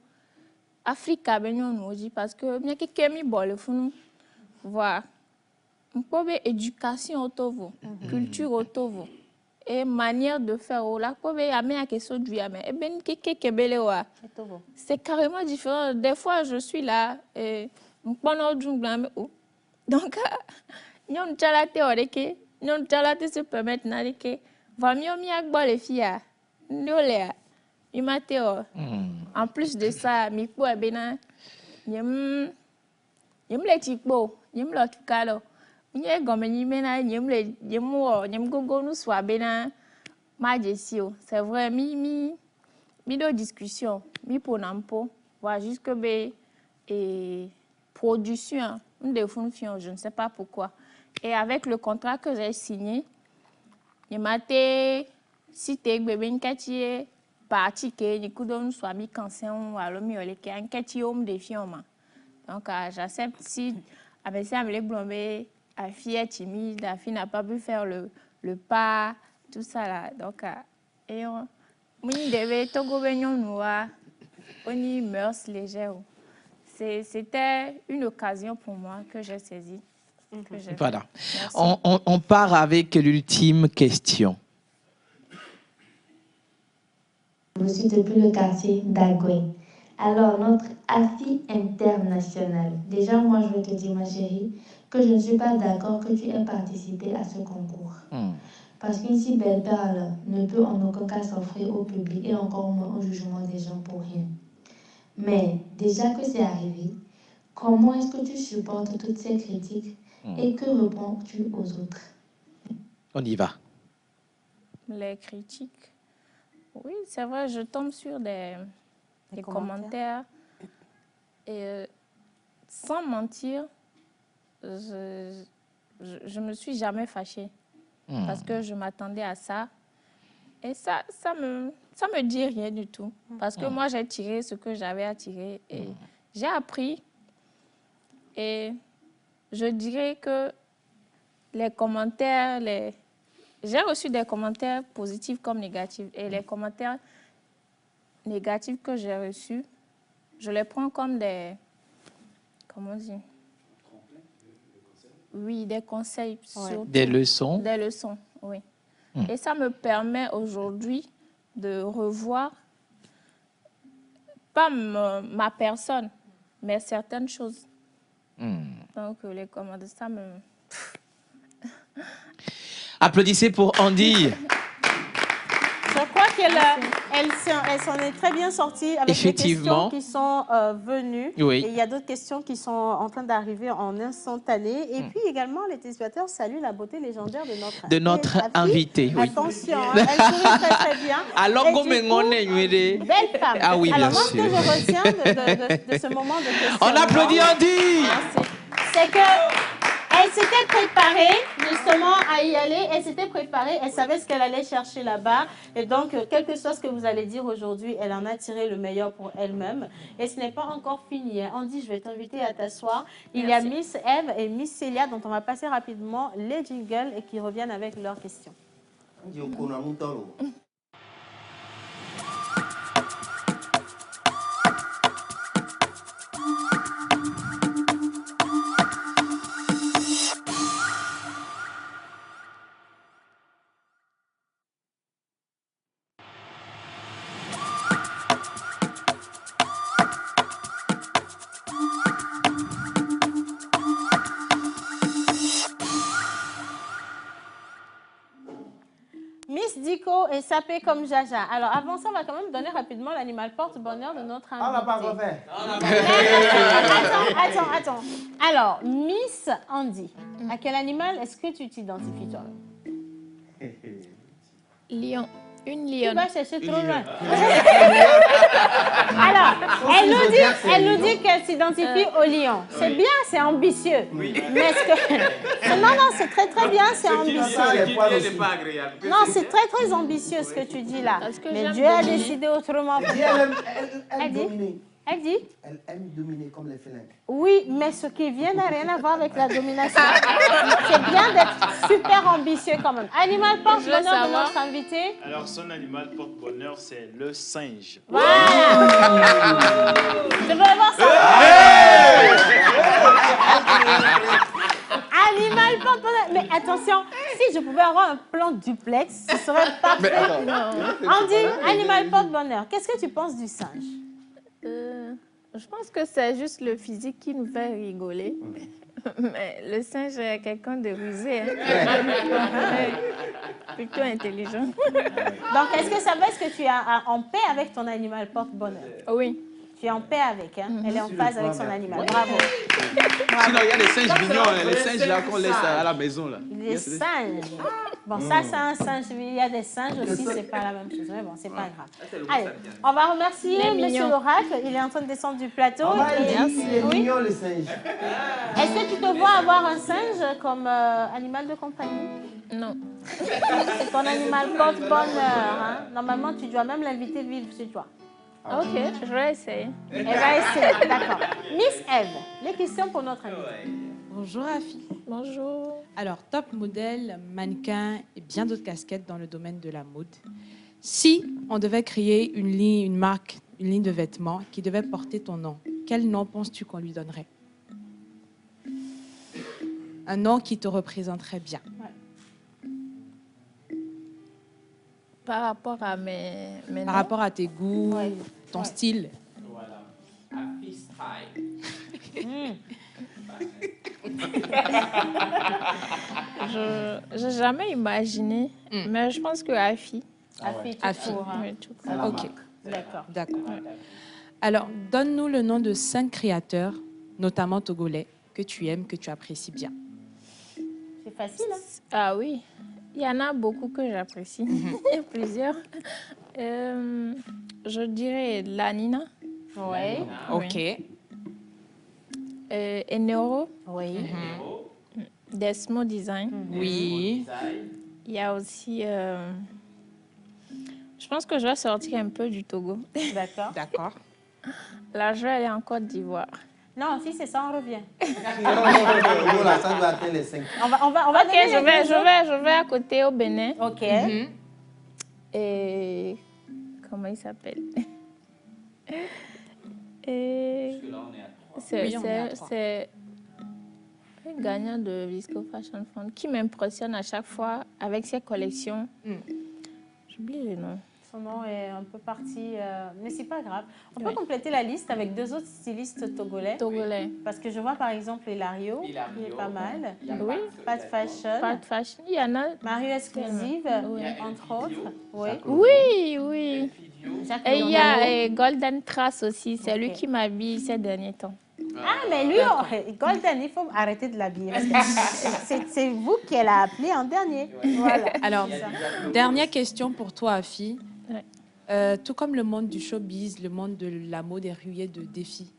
Speaker 10: Africa benyon nous parce que bien que kemi bol funu voir un peu éducation autovo culture autovo et manière de faire la c'est carrément différent. Des fois je suis là et donc nous se permettre les filles. En plus de ça, mi po abena yem le tikbo, yem lo tukalo. Nye gomeni mena yem gogo nous soit bena majesio. C'est vrai mi de discussion, mi ponampo, voilà jusque be et production de fonction, je ne sais pas pourquoi. Et avec le contrat que j'ai signé, il m'a été cité bébé nkati parti que du coup nous soit mi cancer ou alors mi ole que nkati homme de fioma. Donc j'accepte si avec ça me les blomber la fille est timide, la fille n'a pas pu faire le pas, tout ça là. Donc et on devait togo benyon noa, on y mœurs légères. C'était une occasion pour moi que j'ai saisie.
Speaker 1: Voilà. On part avec l'ultime question.
Speaker 19: Je suis depuis le quartier d'Agoué. Alors, notre AFI internationale. Déjà, moi, je veux te dire, ma chérie, que je ne suis pas d'accord que tu aies participé à ce concours. Parce qu'une si belle perle ne peut en aucun cas s'offrir au public et encore moins au jugement des gens pour rien. Mais déjà que c'est arrivé, comment est-ce que tu supportes toutes ces critiques et que réponds-tu aux autres?
Speaker 1: On y va.
Speaker 10: Les critiques. Oui, c'est vrai, je tombe sur des commentaires. Et sans mentir, je me suis jamais fâchée. Parce que je m'attendais à ça. Et ça me dit rien du tout. Parce que moi, j'ai tiré ce que j'avais à tirer. Et j'ai appris. Et je dirais que les commentaires, j'ai reçu des commentaires positifs comme négatifs. Et les commentaires négatifs que j'ai reçus, je les prends comme des... Comment dire? Oui, des conseils. Surtout,
Speaker 1: des leçons?
Speaker 10: Des leçons, oui. Et ça me permet aujourd'hui de revoir, pas ma personne, mais certaines choses. Donc, les commentaires, ça me...
Speaker 1: Applaudissez pour Andy.
Speaker 2: Je crois qu'elle s'en est très bien sortie avec les questions qui sont venues.
Speaker 1: Oui.
Speaker 2: Et il y a d'autres questions qui sont en train d'arriver en instantané. Et puis également, les téléspectateurs saluent la beauté légendaire de notre
Speaker 1: invité. Oui.
Speaker 2: Attention, elle sourit très très bien.
Speaker 1: Alors,
Speaker 2: belle femme.
Speaker 1: Ah oui, bien
Speaker 2: alors, moi,
Speaker 1: sûr.
Speaker 2: ce que je retiens de ce moment de questions...
Speaker 1: On applaudit Andy.
Speaker 2: C'est que... Elle s'était préparée justement à y aller, elle s'était préparée, elle savait ce qu'elle allait chercher là-bas. Et donc, quel que soit ce que vous allez dire aujourd'hui, elle en a tiré le meilleur pour elle-même. Et ce n'est pas encore fini. Andy, je vais t'inviter à t'asseoir. Il y a Miss Eve et Miss Célia dont on va passer rapidement les jingles et qui reviennent avec leurs questions. Dico est sapé comme Jaja. Alors, avant ça, on va quand même donner rapidement l'animal porte-bonheur de notre invité.
Speaker 6: On n'a pas encore fait.
Speaker 2: Attends. Alors, Miss Andy, à quel animal est-ce que tu t'identifies toi-même?
Speaker 10: Lion. Une lionne.
Speaker 2: Tu vas chercher trop loin. Alors, elle nous dit qu'elle s'identifie au lion. C'est bien, c'est ambitieux. Mais est-ce que... Non, c'est très très bien, c'est ambitieux. Non, c'est très très ambitieux ce que tu dis là. Mais Dieu a décidé autrement. Elle dit?
Speaker 6: Elle aime dominer comme les félins.
Speaker 2: Oui, mais ce qui vient n'a rien à voir avec la domination. C'est bien d'être super ambitieux quand même. Animal porte-bonheur de notre invité.
Speaker 5: Alors, son animal porte-bonheur, c'est le singe.
Speaker 2: Voilà. Je veux voir ça. Animal porte-bonheur. Mais attention, si je pouvais avoir un plan duplex, ce serait parfait. Andy, animal porte-bonheur, qu'est-ce que tu penses du singe?
Speaker 10: Je pense que c'est juste le physique qui nous fait rigoler. Mais le singe est quelqu'un de rusé. Hein. plutôt intelligent.
Speaker 2: Donc, est-ce que ça veut dire que tu es en paix avec ton animal porte-bonheur?
Speaker 10: Oui.
Speaker 2: Tu es en paix avec, hein? Elle est en phase avec son animal. Bravo.
Speaker 1: Sinon, il y a des singes mignons, les singes là qu'on laisse à la maison. Là.
Speaker 2: Les singes. Bon, ça, c'est un singe. Il y a des singes aussi, c'est pas la même chose. Mais bon, c'est pas grave. Allez, on va remercier Monsieur l'Oracle. Il est en train de descendre du plateau.
Speaker 6: Il est mignon, le singe.
Speaker 2: Est-ce que tu te vois avoir un singe comme animal de compagnie?
Speaker 10: Non.
Speaker 2: C'est ton animal porte-bonheur. Hein? Normalement, tu dois même l'inviter vivre chez toi.
Speaker 10: Ok, je vais essayer.
Speaker 2: Elle va essayer, d'accord. Miss Eve, les questions pour notre amie.
Speaker 7: Bonjour Afi.
Speaker 10: Bonjour.
Speaker 7: Alors, top modèle, mannequin et bien d'autres casquettes dans le domaine de la mode. Si on devait créer une ligne, une marque, une ligne de vêtements qui devait porter ton nom, quel nom penses-tu qu'on lui donnerait? Un nom qui te représenterait bien.
Speaker 10: Par rapport à mes
Speaker 7: Par rapport à tes goûts, ton style.
Speaker 8: Voilà. Afi style.
Speaker 10: Je n'ai jamais imaginé, mais je pense que Afi.
Speaker 2: Afi.
Speaker 10: Oui, tout court.
Speaker 7: Ok.
Speaker 2: D'accord.
Speaker 7: D'accord. Alors, donne-nous le nom de 5 créateurs, notamment togolais, que tu aimes, que tu apprécies bien.
Speaker 2: C'est facile, hein?
Speaker 10: Ah oui. Il y en a beaucoup que j'apprécie. Il y a plusieurs. Je dirais Lanina.
Speaker 2: Oui.
Speaker 7: Ok.
Speaker 10: Enero.
Speaker 2: Oui.
Speaker 10: Desmo Design.
Speaker 7: Oui.
Speaker 10: Il y a aussi... je pense que je vais sortir un peu du Togo.
Speaker 2: D'accord.
Speaker 7: D'accord.
Speaker 10: Là, je vais aller en Côte d'Ivoire.
Speaker 2: Non, si c'est ça, on revient.
Speaker 6: Voilà, ça doit atteindre les 5.
Speaker 2: On va
Speaker 10: Ok,
Speaker 2: donner les
Speaker 10: je vais à côté au Bénin.
Speaker 2: Ok.
Speaker 10: Et... Comment il s'appelle? Et... C'est un gagnant de Visco Fashion Fund qui m'impressionne à chaque fois avec ses collections. J'oublie le nom.
Speaker 2: Son nom est un peu parti, mais c'est pas grave. On peut compléter la liste avec 2 autres stylistes togolais. Parce que je vois par exemple Hilario, il est pas mal.
Speaker 10: Oui.
Speaker 2: Pat Fashion.
Speaker 10: Pat Fashion, il y en a.
Speaker 2: Mario Exclusive, entre autres. Oui.
Speaker 10: Oui, oui.
Speaker 2: Jacques
Speaker 10: Et il y
Speaker 2: Leonardo.
Speaker 10: a Golden Trace aussi, c'est lui qui m'habille ces derniers temps.
Speaker 2: Ah, mais lui, Golden, il faut arrêter de l'habiller. Parce que c'est vous qui l'a appelé en dernier. Voilà.
Speaker 7: Alors, dernière question pour toi, Afi. Tout comme le monde du showbiz, le monde de la mode est rué de défis,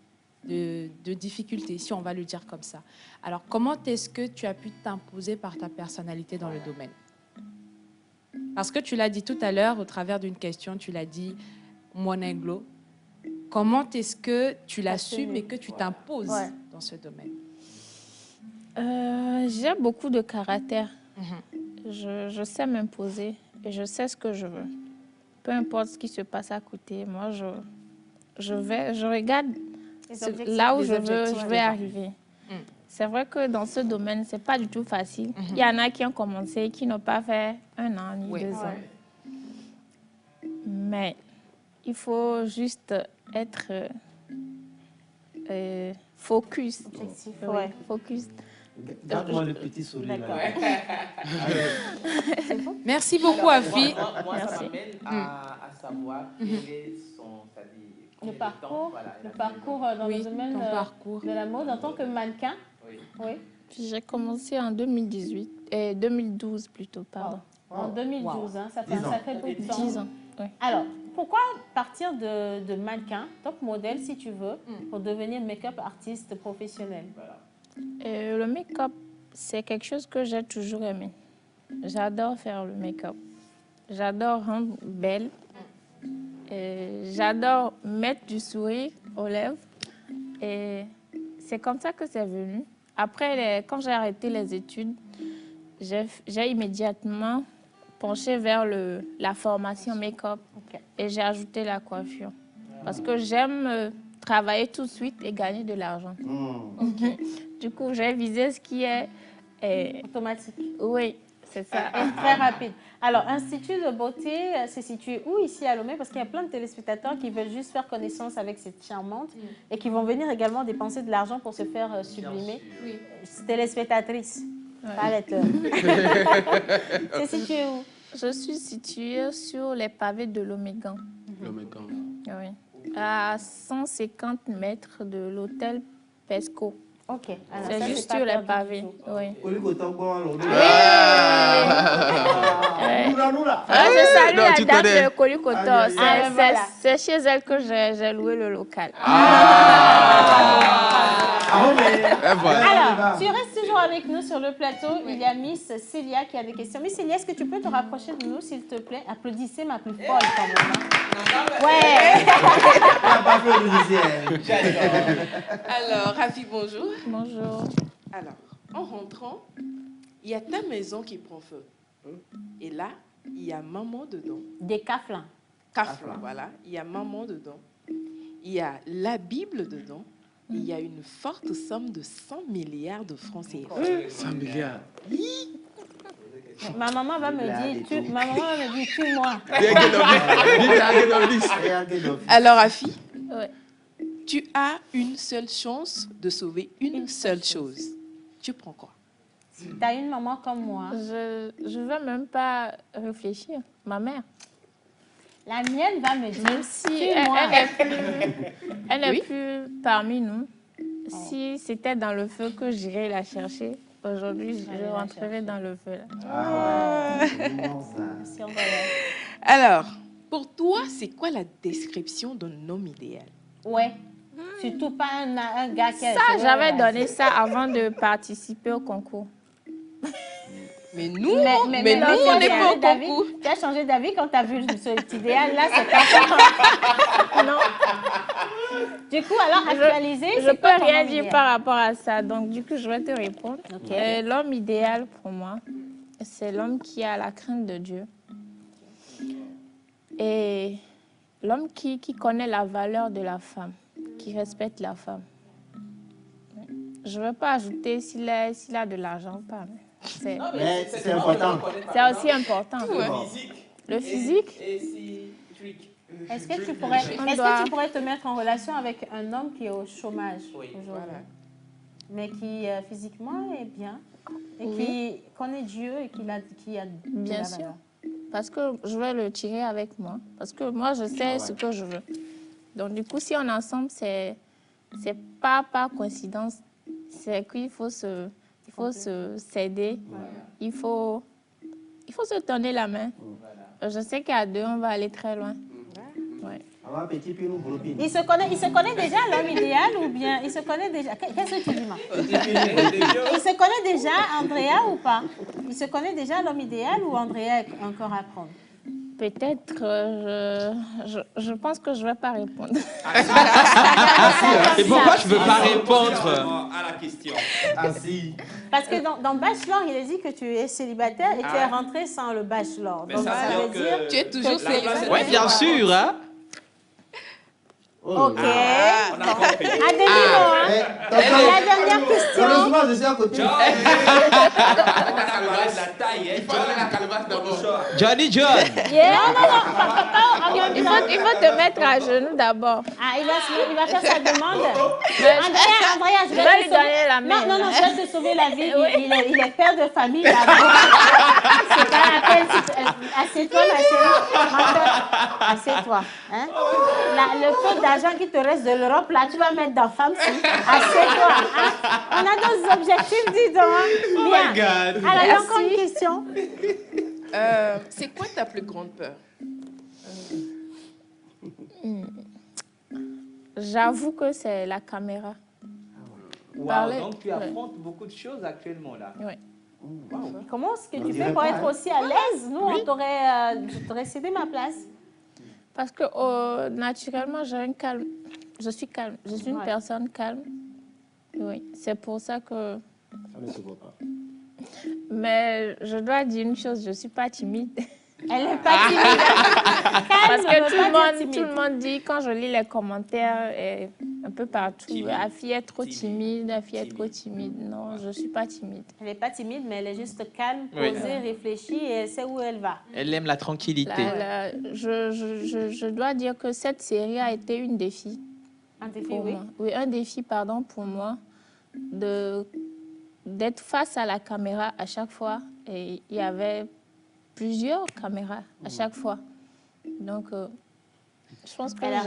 Speaker 7: de difficultés, si on va le dire comme ça. Alors, comment est-ce que tu as pu t'imposer par ta personnalité dans le domaine? Parce que tu l'as dit tout à l'heure, au travers d'une question, tu l'as dit, Monenglo. Comment est-ce que tu l'assumes et que tu t'imposes dans ce domaine?
Speaker 10: J'ai beaucoup de caractère. Je sais m'imposer et je sais ce que je veux. Peu importe ce qui se passe à côté, moi, je regarde là où je veux arriver. C'est vrai que dans ce domaine, ce n'est pas du tout facile. Il y en a qui ont commencé, qui n'ont pas fait 1 an ni 2 ans. Mais il faut juste être focus. Focus.
Speaker 6: Garde-moi le petit sourire.
Speaker 7: Merci beaucoup, Afi.
Speaker 8: Moi, ça m'amène à savoir quel est son...
Speaker 2: Le parcours dans le domaine de la mode en tant que mannequin. Oui.
Speaker 10: J'ai commencé en 2012 plutôt, pardon.
Speaker 2: En 2012, hein, ça fait un sacré bout de temps.
Speaker 10: 10 ans, oui.
Speaker 2: Alors, pourquoi partir de mannequin, top modèle si tu veux, pour devenir make-up artiste professionnel?
Speaker 10: Le make-up, c'est quelque chose que j'ai toujours aimé. J'adore faire le make-up. J'adore rendre belle. J'adore mettre du sourire aux lèvres. Et c'est comme ça que c'est venu. Après, quand j'ai arrêté les études, j'ai immédiatement penché vers la formation make-up. Et j'ai ajouté la coiffure. Parce que j'aime travailler tout de suite et gagner de l'argent. Du coup, j'ai visé ce qui est...
Speaker 2: automatique.
Speaker 10: Oui, c'est ça.
Speaker 2: Et très rapide. Alors, Institut de beauté, c'est situé où ici à Lomé? Parce qu'il y a plein de téléspectateurs qui veulent juste faire connaissance avec cette charmante et qui vont venir également dépenser de l'argent pour se faire sublimer. Téléspectatrices, pas les teurs. C'est situé où?
Speaker 10: Je suis située sur les pavés de Lomégan.
Speaker 11: Lomégan.
Speaker 10: Oui. À 150 mètres de l'hôtel Pesco.
Speaker 2: Ok.
Speaker 10: C'est juste sur les pavés. Oui. Je salue la dame de Kolukoto. C'est chez elle que j'ai loué le local.
Speaker 2: Alors, tu restes toujours avec nous sur le plateau. Il y a Miss Célia qui a des questions. Miss Célia, est-ce que tu peux te rapprocher de nous, s'il te plaît? Applaudissez ma plus folle quand même. Ouais.
Speaker 17: Alors, Rafi, bonjour.
Speaker 10: Bonjour.
Speaker 17: Alors, en rentrant, il y a ta maison qui prend feu. Et là, il y a maman dedans.
Speaker 2: Des caflins.
Speaker 17: Caflins, voilà. Il y a maman dedans. Il y a la Bible dedans. Il y a une forte somme de 100 milliards de francs CFA.
Speaker 11: 100 milliards.
Speaker 2: Ma maman va me dire, tue-moi.
Speaker 17: Alors, Rafi, tu as une seule chance de sauver une seule chose. Tu prends quoi?
Speaker 2: Tu as une maman comme moi.
Speaker 10: Je ne veux même pas réfléchir. Ma mère.
Speaker 2: La mienne va me dire,
Speaker 10: même si elle n'est plus parmi nous. Si c'était dans le feu que j'irais la chercher, aujourd'hui, je rentrerai dans le feu.
Speaker 17: Alors, pour toi, c'est quoi la description d'un homme idéal?
Speaker 2: Ouais. Surtout pas un gars qui a...
Speaker 10: Ça, j'avais donné ça avant de participer au concours.
Speaker 17: Mais nous, nous on n'est pas au concours.
Speaker 2: Tu as changé d'avis quand tu as vu cet idéal-là, c'est pas...
Speaker 10: Non.
Speaker 2: Du coup, alors, actualiser,
Speaker 10: je ne peux rien dire par rapport à ça. Donc, du coup, je vais te répondre.
Speaker 2: Okay.
Speaker 10: L'homme idéal, pour moi, c'est l'homme qui a la crainte de Dieu. Et l'homme qui connaît la valeur de la femme, qui respecte la femme. Je ne veux pas ajouter s'il a de l'argent ou pas. C'est
Speaker 6: important.
Speaker 10: C'est aussi important. Le physique.
Speaker 2: Est-ce que tu pourrais te mettre en relation avec un homme qui est au chômage aujourd'hui, mais qui physiquement est bien et qui connaît Dieu et qui a
Speaker 10: bien sûr. Parce que je vais le tirer avec moi. Parce que moi, je sais ce que je veux. Donc, du coup, si on est ensemble, c'est pas par coïncidence. C'est qu'il faut s'aider. Il faut se donner la main. Je sais qu'à deux, on va aller très loin.
Speaker 2: Il se connaît déjà l'homme idéal ou bien il se connaît déjà... Qu'est-ce que tu dis, ma? Il se connaît déjà Andrea ou pas? Il se connaît déjà l'homme idéal ou Andrea est encore à prendre?
Speaker 10: Peut-être, je pense que je ne vais pas répondre.
Speaker 1: Et pourquoi je ne veux pas répondre
Speaker 8: à la question?
Speaker 2: Parce que dans Bachelor, il a dit que tu es célibataire et tu es rentré sans le Bachelor. Donc ça veut dire
Speaker 17: que tu es toujours célibataire.
Speaker 1: Oui, bien sûr, hein?
Speaker 2: Ok. À demi-mot, hein? La dernière question.
Speaker 6: Heureusement, je suis à côté.
Speaker 1: Johnny John.
Speaker 10: Il faut te mettre à genoux d'abord.
Speaker 2: Ah, il va faire sa demande. Andrea, je vais
Speaker 10: lui donner la main.
Speaker 2: Non, je vais te sauver la vie. Il est père de famille. C'est pas la peine. Assieds-toi, ma chérie. Assieds-toi. Hein? Le peu d'argent qui te reste de l'Europe, là, tu vas mettre dans femme. Assieds-toi. Hein? On a d'autres objectifs, dis donc. Hein? Bien. Alors, il y a encore une question.
Speaker 17: C'est quoi ta plus grande peur?
Speaker 10: J'avoue que c'est la caméra.
Speaker 1: Wow, donc tu affrontes beaucoup de choses actuellement là.
Speaker 10: Oui.
Speaker 1: Wow.
Speaker 2: Comment est-ce que tu fais pour être aussi à l'aise? Nous, je t'aurais cédé ma place.
Speaker 10: Parce que naturellement, j'ai un calme. Je suis calme. Je suis une personne calme. Oui, c'est pour ça que...
Speaker 6: Ça ne se voit pas.
Speaker 10: Mais je dois dire une chose, je ne suis pas timide.
Speaker 2: Elle n'est pas timide.
Speaker 10: Parce que tout le monde dit, quand je lis les commentaires, et un peu partout, la fille est trop timide, la fille est trop timide. Non, je ne suis pas timide.
Speaker 2: Elle n'est pas timide, mais elle est juste calme, posée, réfléchie et elle sait où elle va.
Speaker 1: Elle aime la tranquillité.
Speaker 10: Je dois dire que cette série a été une défi.
Speaker 2: Un défi,
Speaker 10: pour
Speaker 2: oui.
Speaker 10: moi. Oui, un défi, pardon, pour moi, d'être face à la caméra à chaque fois. Et il y avait plusieurs caméras à chaque fois. Donc, je pense que
Speaker 1: elle a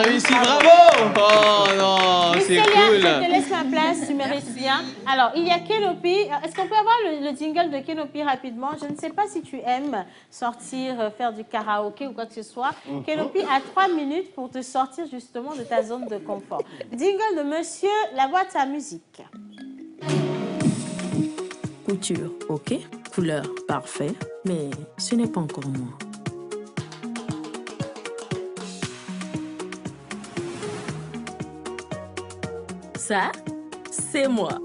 Speaker 1: réussi, bravo! Oh non, c'est cool.
Speaker 2: Je te laisse ma place, tu mérites bien. Alors, il y a Kenopi. Est-ce qu'on peut avoir le jingle de Kenopi rapidement? Je ne sais pas si tu aimes sortir, faire du karaoké ou quoi que ce soit. Kenopi a 3 minutes pour te sortir justement de ta zone de confort. Jingle de monsieur, la boîte à musique.
Speaker 13: Couture, ok. Couleur, parfait. Mais ce n'est pas encore moi. Ça, c'est moi.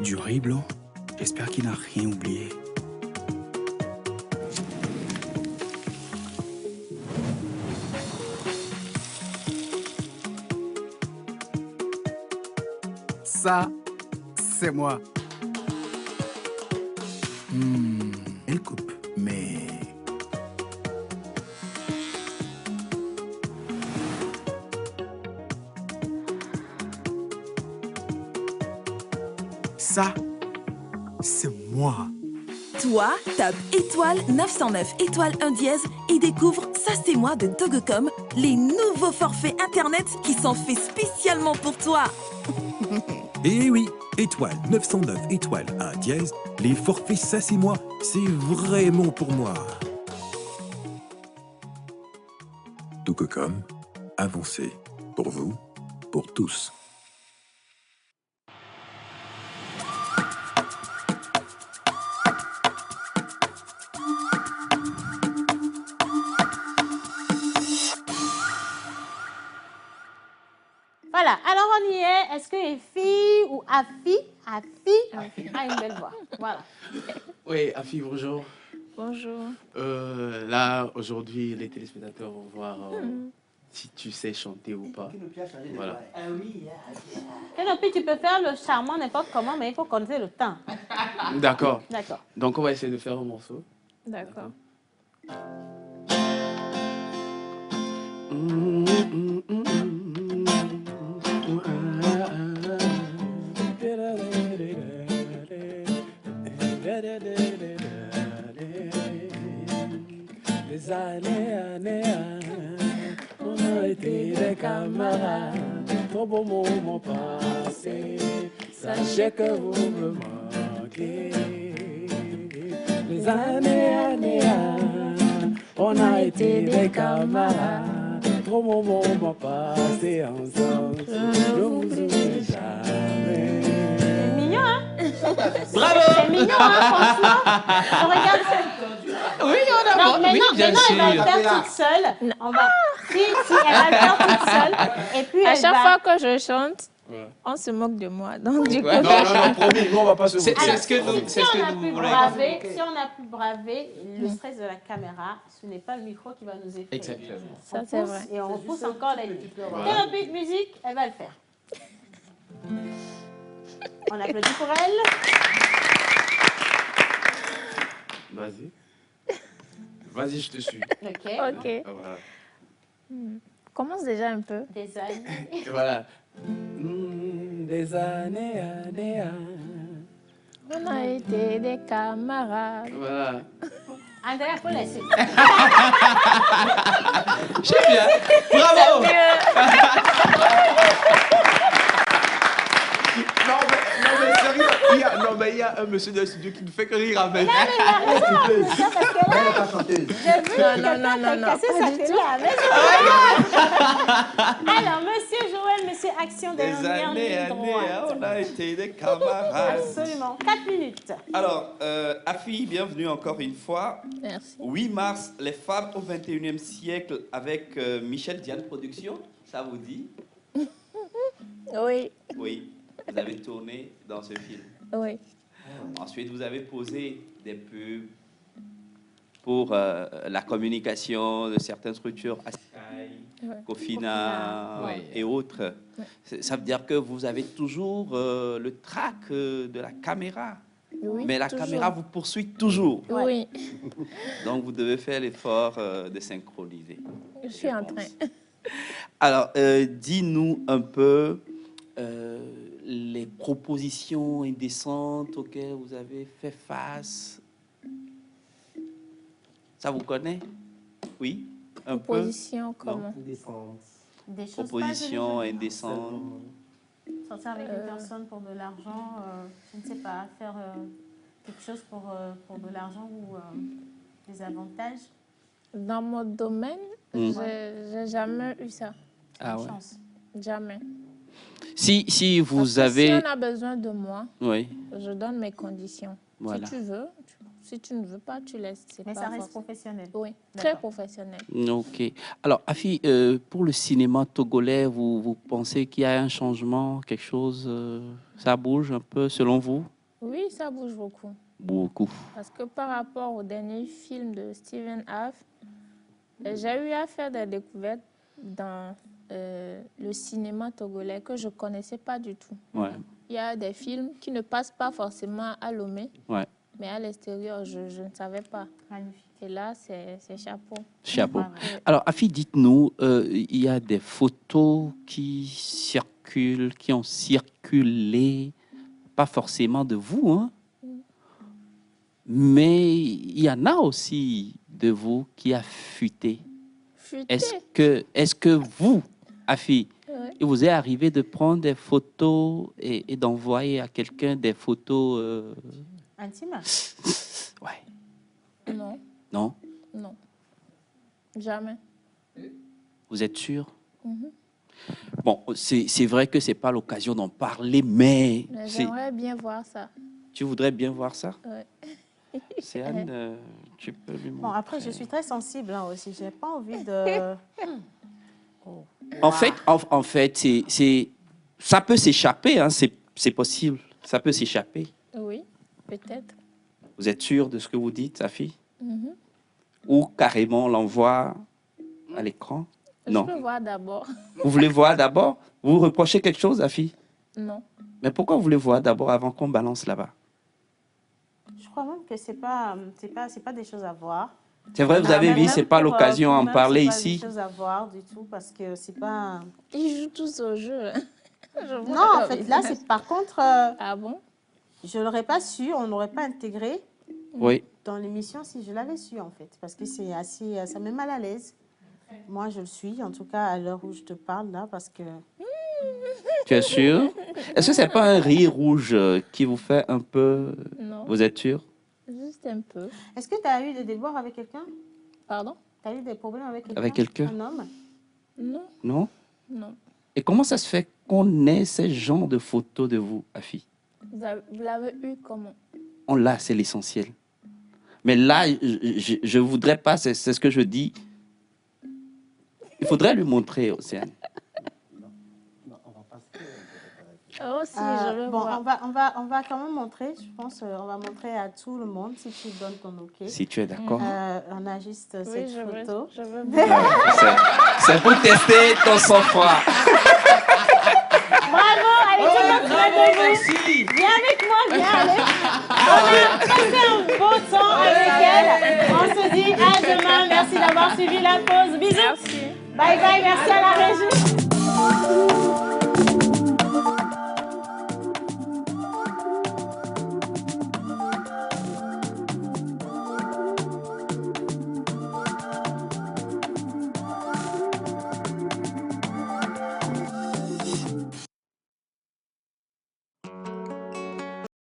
Speaker 14: Du riz blanc. J'espère qu'il n'a rien oublié.
Speaker 20: Ça, c'est moi.
Speaker 14: Elle coupe, mais...
Speaker 20: Ça, c'est moi.
Speaker 15: Toi, tape étoile 909 étoile 1 dièse et découvre Ça c'est moi de Togocom, les nouveaux forfaits internet qui sont faits spécialement pour toi.
Speaker 14: Eh oui, étoile 909 étoile 1 dièse, les forfaits ça c'est moi, c'est vraiment pour moi. Togocom, avancez. Pour vous, pour tous.
Speaker 2: Voilà, alors on y est. Est-ce que Efi ou Afi a une belle voix? Voilà.
Speaker 4: Oui, Afi, bonjour.
Speaker 10: Bonjour.
Speaker 4: Là, aujourd'hui, les téléspectateurs vont voir si tu sais chanter ou pas. Voilà.
Speaker 2: Kenopi, tu peux faire le charmant n'importe comment, mais il faut compter le temps.
Speaker 4: D'accord.
Speaker 2: D'accord.
Speaker 4: Donc, on va essayer de faire un morceau.
Speaker 10: D'accord.
Speaker 4: Des années, on a été des camarades, trop beaux moments passés, sachez que vous me manquez. Des années, on a été des camarades, trop beaux moments passés ensemble, je vous oublierai jamais.
Speaker 2: C'est mignon, hein?
Speaker 1: Bravo!
Speaker 2: C'est mignon, hein, franchement. On regarde ça.
Speaker 1: Oui, on a
Speaker 2: Non, mais
Speaker 1: oui,
Speaker 2: non,
Speaker 1: bien
Speaker 2: maintenant,
Speaker 1: sûr.
Speaker 2: elle va le faire toute seule. On va... Si, elle va le faire toute seule. Et puis,
Speaker 10: À
Speaker 2: elle
Speaker 10: chaque
Speaker 2: va...
Speaker 10: fois que je chante, on se moque de moi. Donc, du coup...
Speaker 4: Non, promis, nous, on va pas se moquer.
Speaker 2: Alors,
Speaker 1: ce que nous,
Speaker 2: si on a pu braver le stress de la caméra, ce n'est pas le micro qui va nous effrayer.
Speaker 1: Exactement.
Speaker 10: Ça, c'est vrai.
Speaker 2: Et on repousse encore la limite.
Speaker 4: Voilà.
Speaker 2: Kenopi musique, elle va le faire. On applaudit pour elle.
Speaker 4: Vas-y. Vas-y, je te suis.
Speaker 2: Ok.
Speaker 10: Ok.
Speaker 4: Voilà.
Speaker 10: Commence déjà un peu.
Speaker 2: Des années.
Speaker 4: Voilà. Des années.
Speaker 10: On a été des camarades.
Speaker 4: Voilà.
Speaker 2: Andrea, faut laisser.
Speaker 1: J'aime bien. Bravo.
Speaker 4: Non, mais sérieux, il y a un monsieur de studio qui ne fait que rire avec.
Speaker 2: Non, mais ça, parce que là, j'ai vu quelqu'un qui a cassé sa télé à la maison. Alors, monsieur Joël, monsieur Action, dernière ligne droite.
Speaker 8: On a été des camarades.
Speaker 2: Absolument. 4 minutes.
Speaker 8: Alors, Afi, bienvenue encore une fois.
Speaker 10: Merci.
Speaker 8: 8 mars, les femmes au 21e siècle avec Michel Diane Productions, ça vous dit?
Speaker 10: Oui.
Speaker 8: Oui, vous avez tourné dans ce film.
Speaker 10: Oui.
Speaker 8: Ensuite, vous avez posé des pubs pour la communication de certaines structures, Sky, Cofina et autres. Ça veut dire que vous avez toujours le trac de la caméra.
Speaker 10: Oui,
Speaker 8: mais la
Speaker 10: toujours.
Speaker 8: caméra vous poursuit toujours.
Speaker 10: Oui.
Speaker 8: Donc, vous devez faire l'effort de synchroniser.
Speaker 10: Je suis en train.
Speaker 8: Alors, dis-nous un peu les propositions indécentes auxquelles vous avez fait face Ça vous connaît? Oui, un peu.
Speaker 10: Proposition comment?
Speaker 2: Des choses
Speaker 8: Proposition
Speaker 2: pas
Speaker 8: indécente.
Speaker 2: Sortir avec une personne pour de l'argent, je ne sais pas, faire quelque chose pour de l'argent ou des avantages.
Speaker 10: Dans mon domaine, j'ai jamais eu ça.
Speaker 8: Ah ouais.
Speaker 10: Chance. Jamais.
Speaker 8: Si vous
Speaker 10: Parce que
Speaker 8: avez...
Speaker 10: si on a besoin de moi,
Speaker 8: Oui.
Speaker 10: je donne mes conditions.
Speaker 8: Voilà.
Speaker 10: Si tu veux, si tu ne veux pas, tu laisses.
Speaker 2: Mais ça reste professionnel.
Speaker 10: Oui, très professionnel.
Speaker 8: Ok. Alors, Afi, pour le cinéma togolais, vous pensez qu'il y a un changement, quelque chose, ça bouge un peu selon vous?
Speaker 10: Oui, ça bouge beaucoup.
Speaker 8: Beaucoup.
Speaker 10: Parce que par rapport au dernier film de Steven Haff, j'ai eu à faire des découvertes dans le cinéma togolais que je ne connaissais pas du tout.
Speaker 8: Ouais.
Speaker 10: Il y a des films qui ne passent pas forcément à Lomé,
Speaker 8: Ouais.
Speaker 10: mais à l'extérieur, je ne savais pas.
Speaker 2: Magnifique.
Speaker 10: Et là, c'est chapeau.
Speaker 8: Chapeau.
Speaker 10: Ouais.
Speaker 8: Alors, Afi, dites-nous, il y a des photos qui circulent, qui ont circulé, pas forcément de vous, hein, mais il y en a aussi de vous qui a fuité.
Speaker 10: Fuité?
Speaker 8: Est-ce que vous, Afi,
Speaker 10: Ouais.
Speaker 8: il vous est arrivé de prendre des photos et d'envoyer à quelqu'un des photos
Speaker 2: Intime?
Speaker 8: Ouais.
Speaker 10: Non,
Speaker 8: Non?
Speaker 10: non. Jamais.
Speaker 8: Vous êtes sûr?
Speaker 10: Mhm.
Speaker 8: Bon, c'est vrai que ce n'est pas l'occasion d'en parler, mais
Speaker 10: Mais j'aimerais bien voir ça.
Speaker 8: tu voudrais bien voir ça?
Speaker 10: Ouais.
Speaker 8: Céane, tu peux lui montrer.
Speaker 2: Bon, après, je suis très sensible aussi. Je n'ai pas envie de...
Speaker 8: En fait, ça peut s'échapper, hein, c'est possible. Ça peut s'échapper.
Speaker 10: Oui, peut-être.
Speaker 8: Vous êtes sûr de ce que vous dites, sa fille?
Speaker 10: Mhm.
Speaker 8: Ou carrément on l'envoie à l'écran? Non.
Speaker 10: Je peux voir d'abord.
Speaker 8: Vous voulez voir d'abord? Vous reprochez quelque chose, la fille?
Speaker 10: Non.
Speaker 8: Mais pourquoi vous voulez voir d'abord avant qu'on balance là-bas?
Speaker 2: Je crois même que c'est pas des choses à voir.
Speaker 8: C'est vrai, vous avez
Speaker 2: Même
Speaker 8: vu, c'est pas
Speaker 2: pour,
Speaker 8: l'occasion d'en
Speaker 2: pour-même,
Speaker 8: parler
Speaker 2: c'est pas
Speaker 8: ici.
Speaker 2: des choses à voir du tout parce que c'est pas...
Speaker 10: Ils jouent tous au jeu.
Speaker 2: Non, en fait, là, c'est par contre...
Speaker 10: Ah bon?
Speaker 2: Je l'aurais pas su, on n'aurait pas intégré
Speaker 8: Oui.
Speaker 2: dans l'émission si je l'avais su, en fait. Parce que c'est assez... Ça met mal à l'aise. Moi, je le suis, en tout cas, à l'heure où je te parle, là, parce que...
Speaker 8: Tu es sûr? Est-ce que c'est pas un rire rouge qui vous fait un peu...
Speaker 10: Non.
Speaker 8: Vous êtes sûr?
Speaker 10: Juste un peu.
Speaker 2: Est-ce que tu as eu des déboires avec quelqu'un?
Speaker 10: Pardon?
Speaker 2: Tu as eu des problèmes avec quelqu'un?
Speaker 8: Avec quelqu'un?
Speaker 2: Un homme?
Speaker 10: Non.
Speaker 8: Non?
Speaker 10: Non.
Speaker 8: Et comment ça se fait qu'on ait ce genre de photos de vous, Afi?
Speaker 10: Vous l'avez eu comment?
Speaker 8: On l'a, c'est l'essentiel. Mais là, je voudrais pas, c'est ce que je dis. Il faudrait lui montrer, Océane.
Speaker 10: Oh, si, je veux
Speaker 2: bon,
Speaker 10: voir.
Speaker 2: on va quand même montrer, je pense, on va montrer à tout le monde si tu donnes ton OK.
Speaker 8: Si tu es d'accord.
Speaker 2: On a juste cette photo.
Speaker 10: Je veux
Speaker 8: C'est pour tester ton sang-froid.
Speaker 2: Bravo, allez, tout le monde près de vous. Viens avec moi, viens, allez. On a passé un beau temps avec elle. On se dit à demain. Merci d'avoir suivi la pause. Bisous.
Speaker 10: Merci.
Speaker 2: Bye bye, merci à la régie.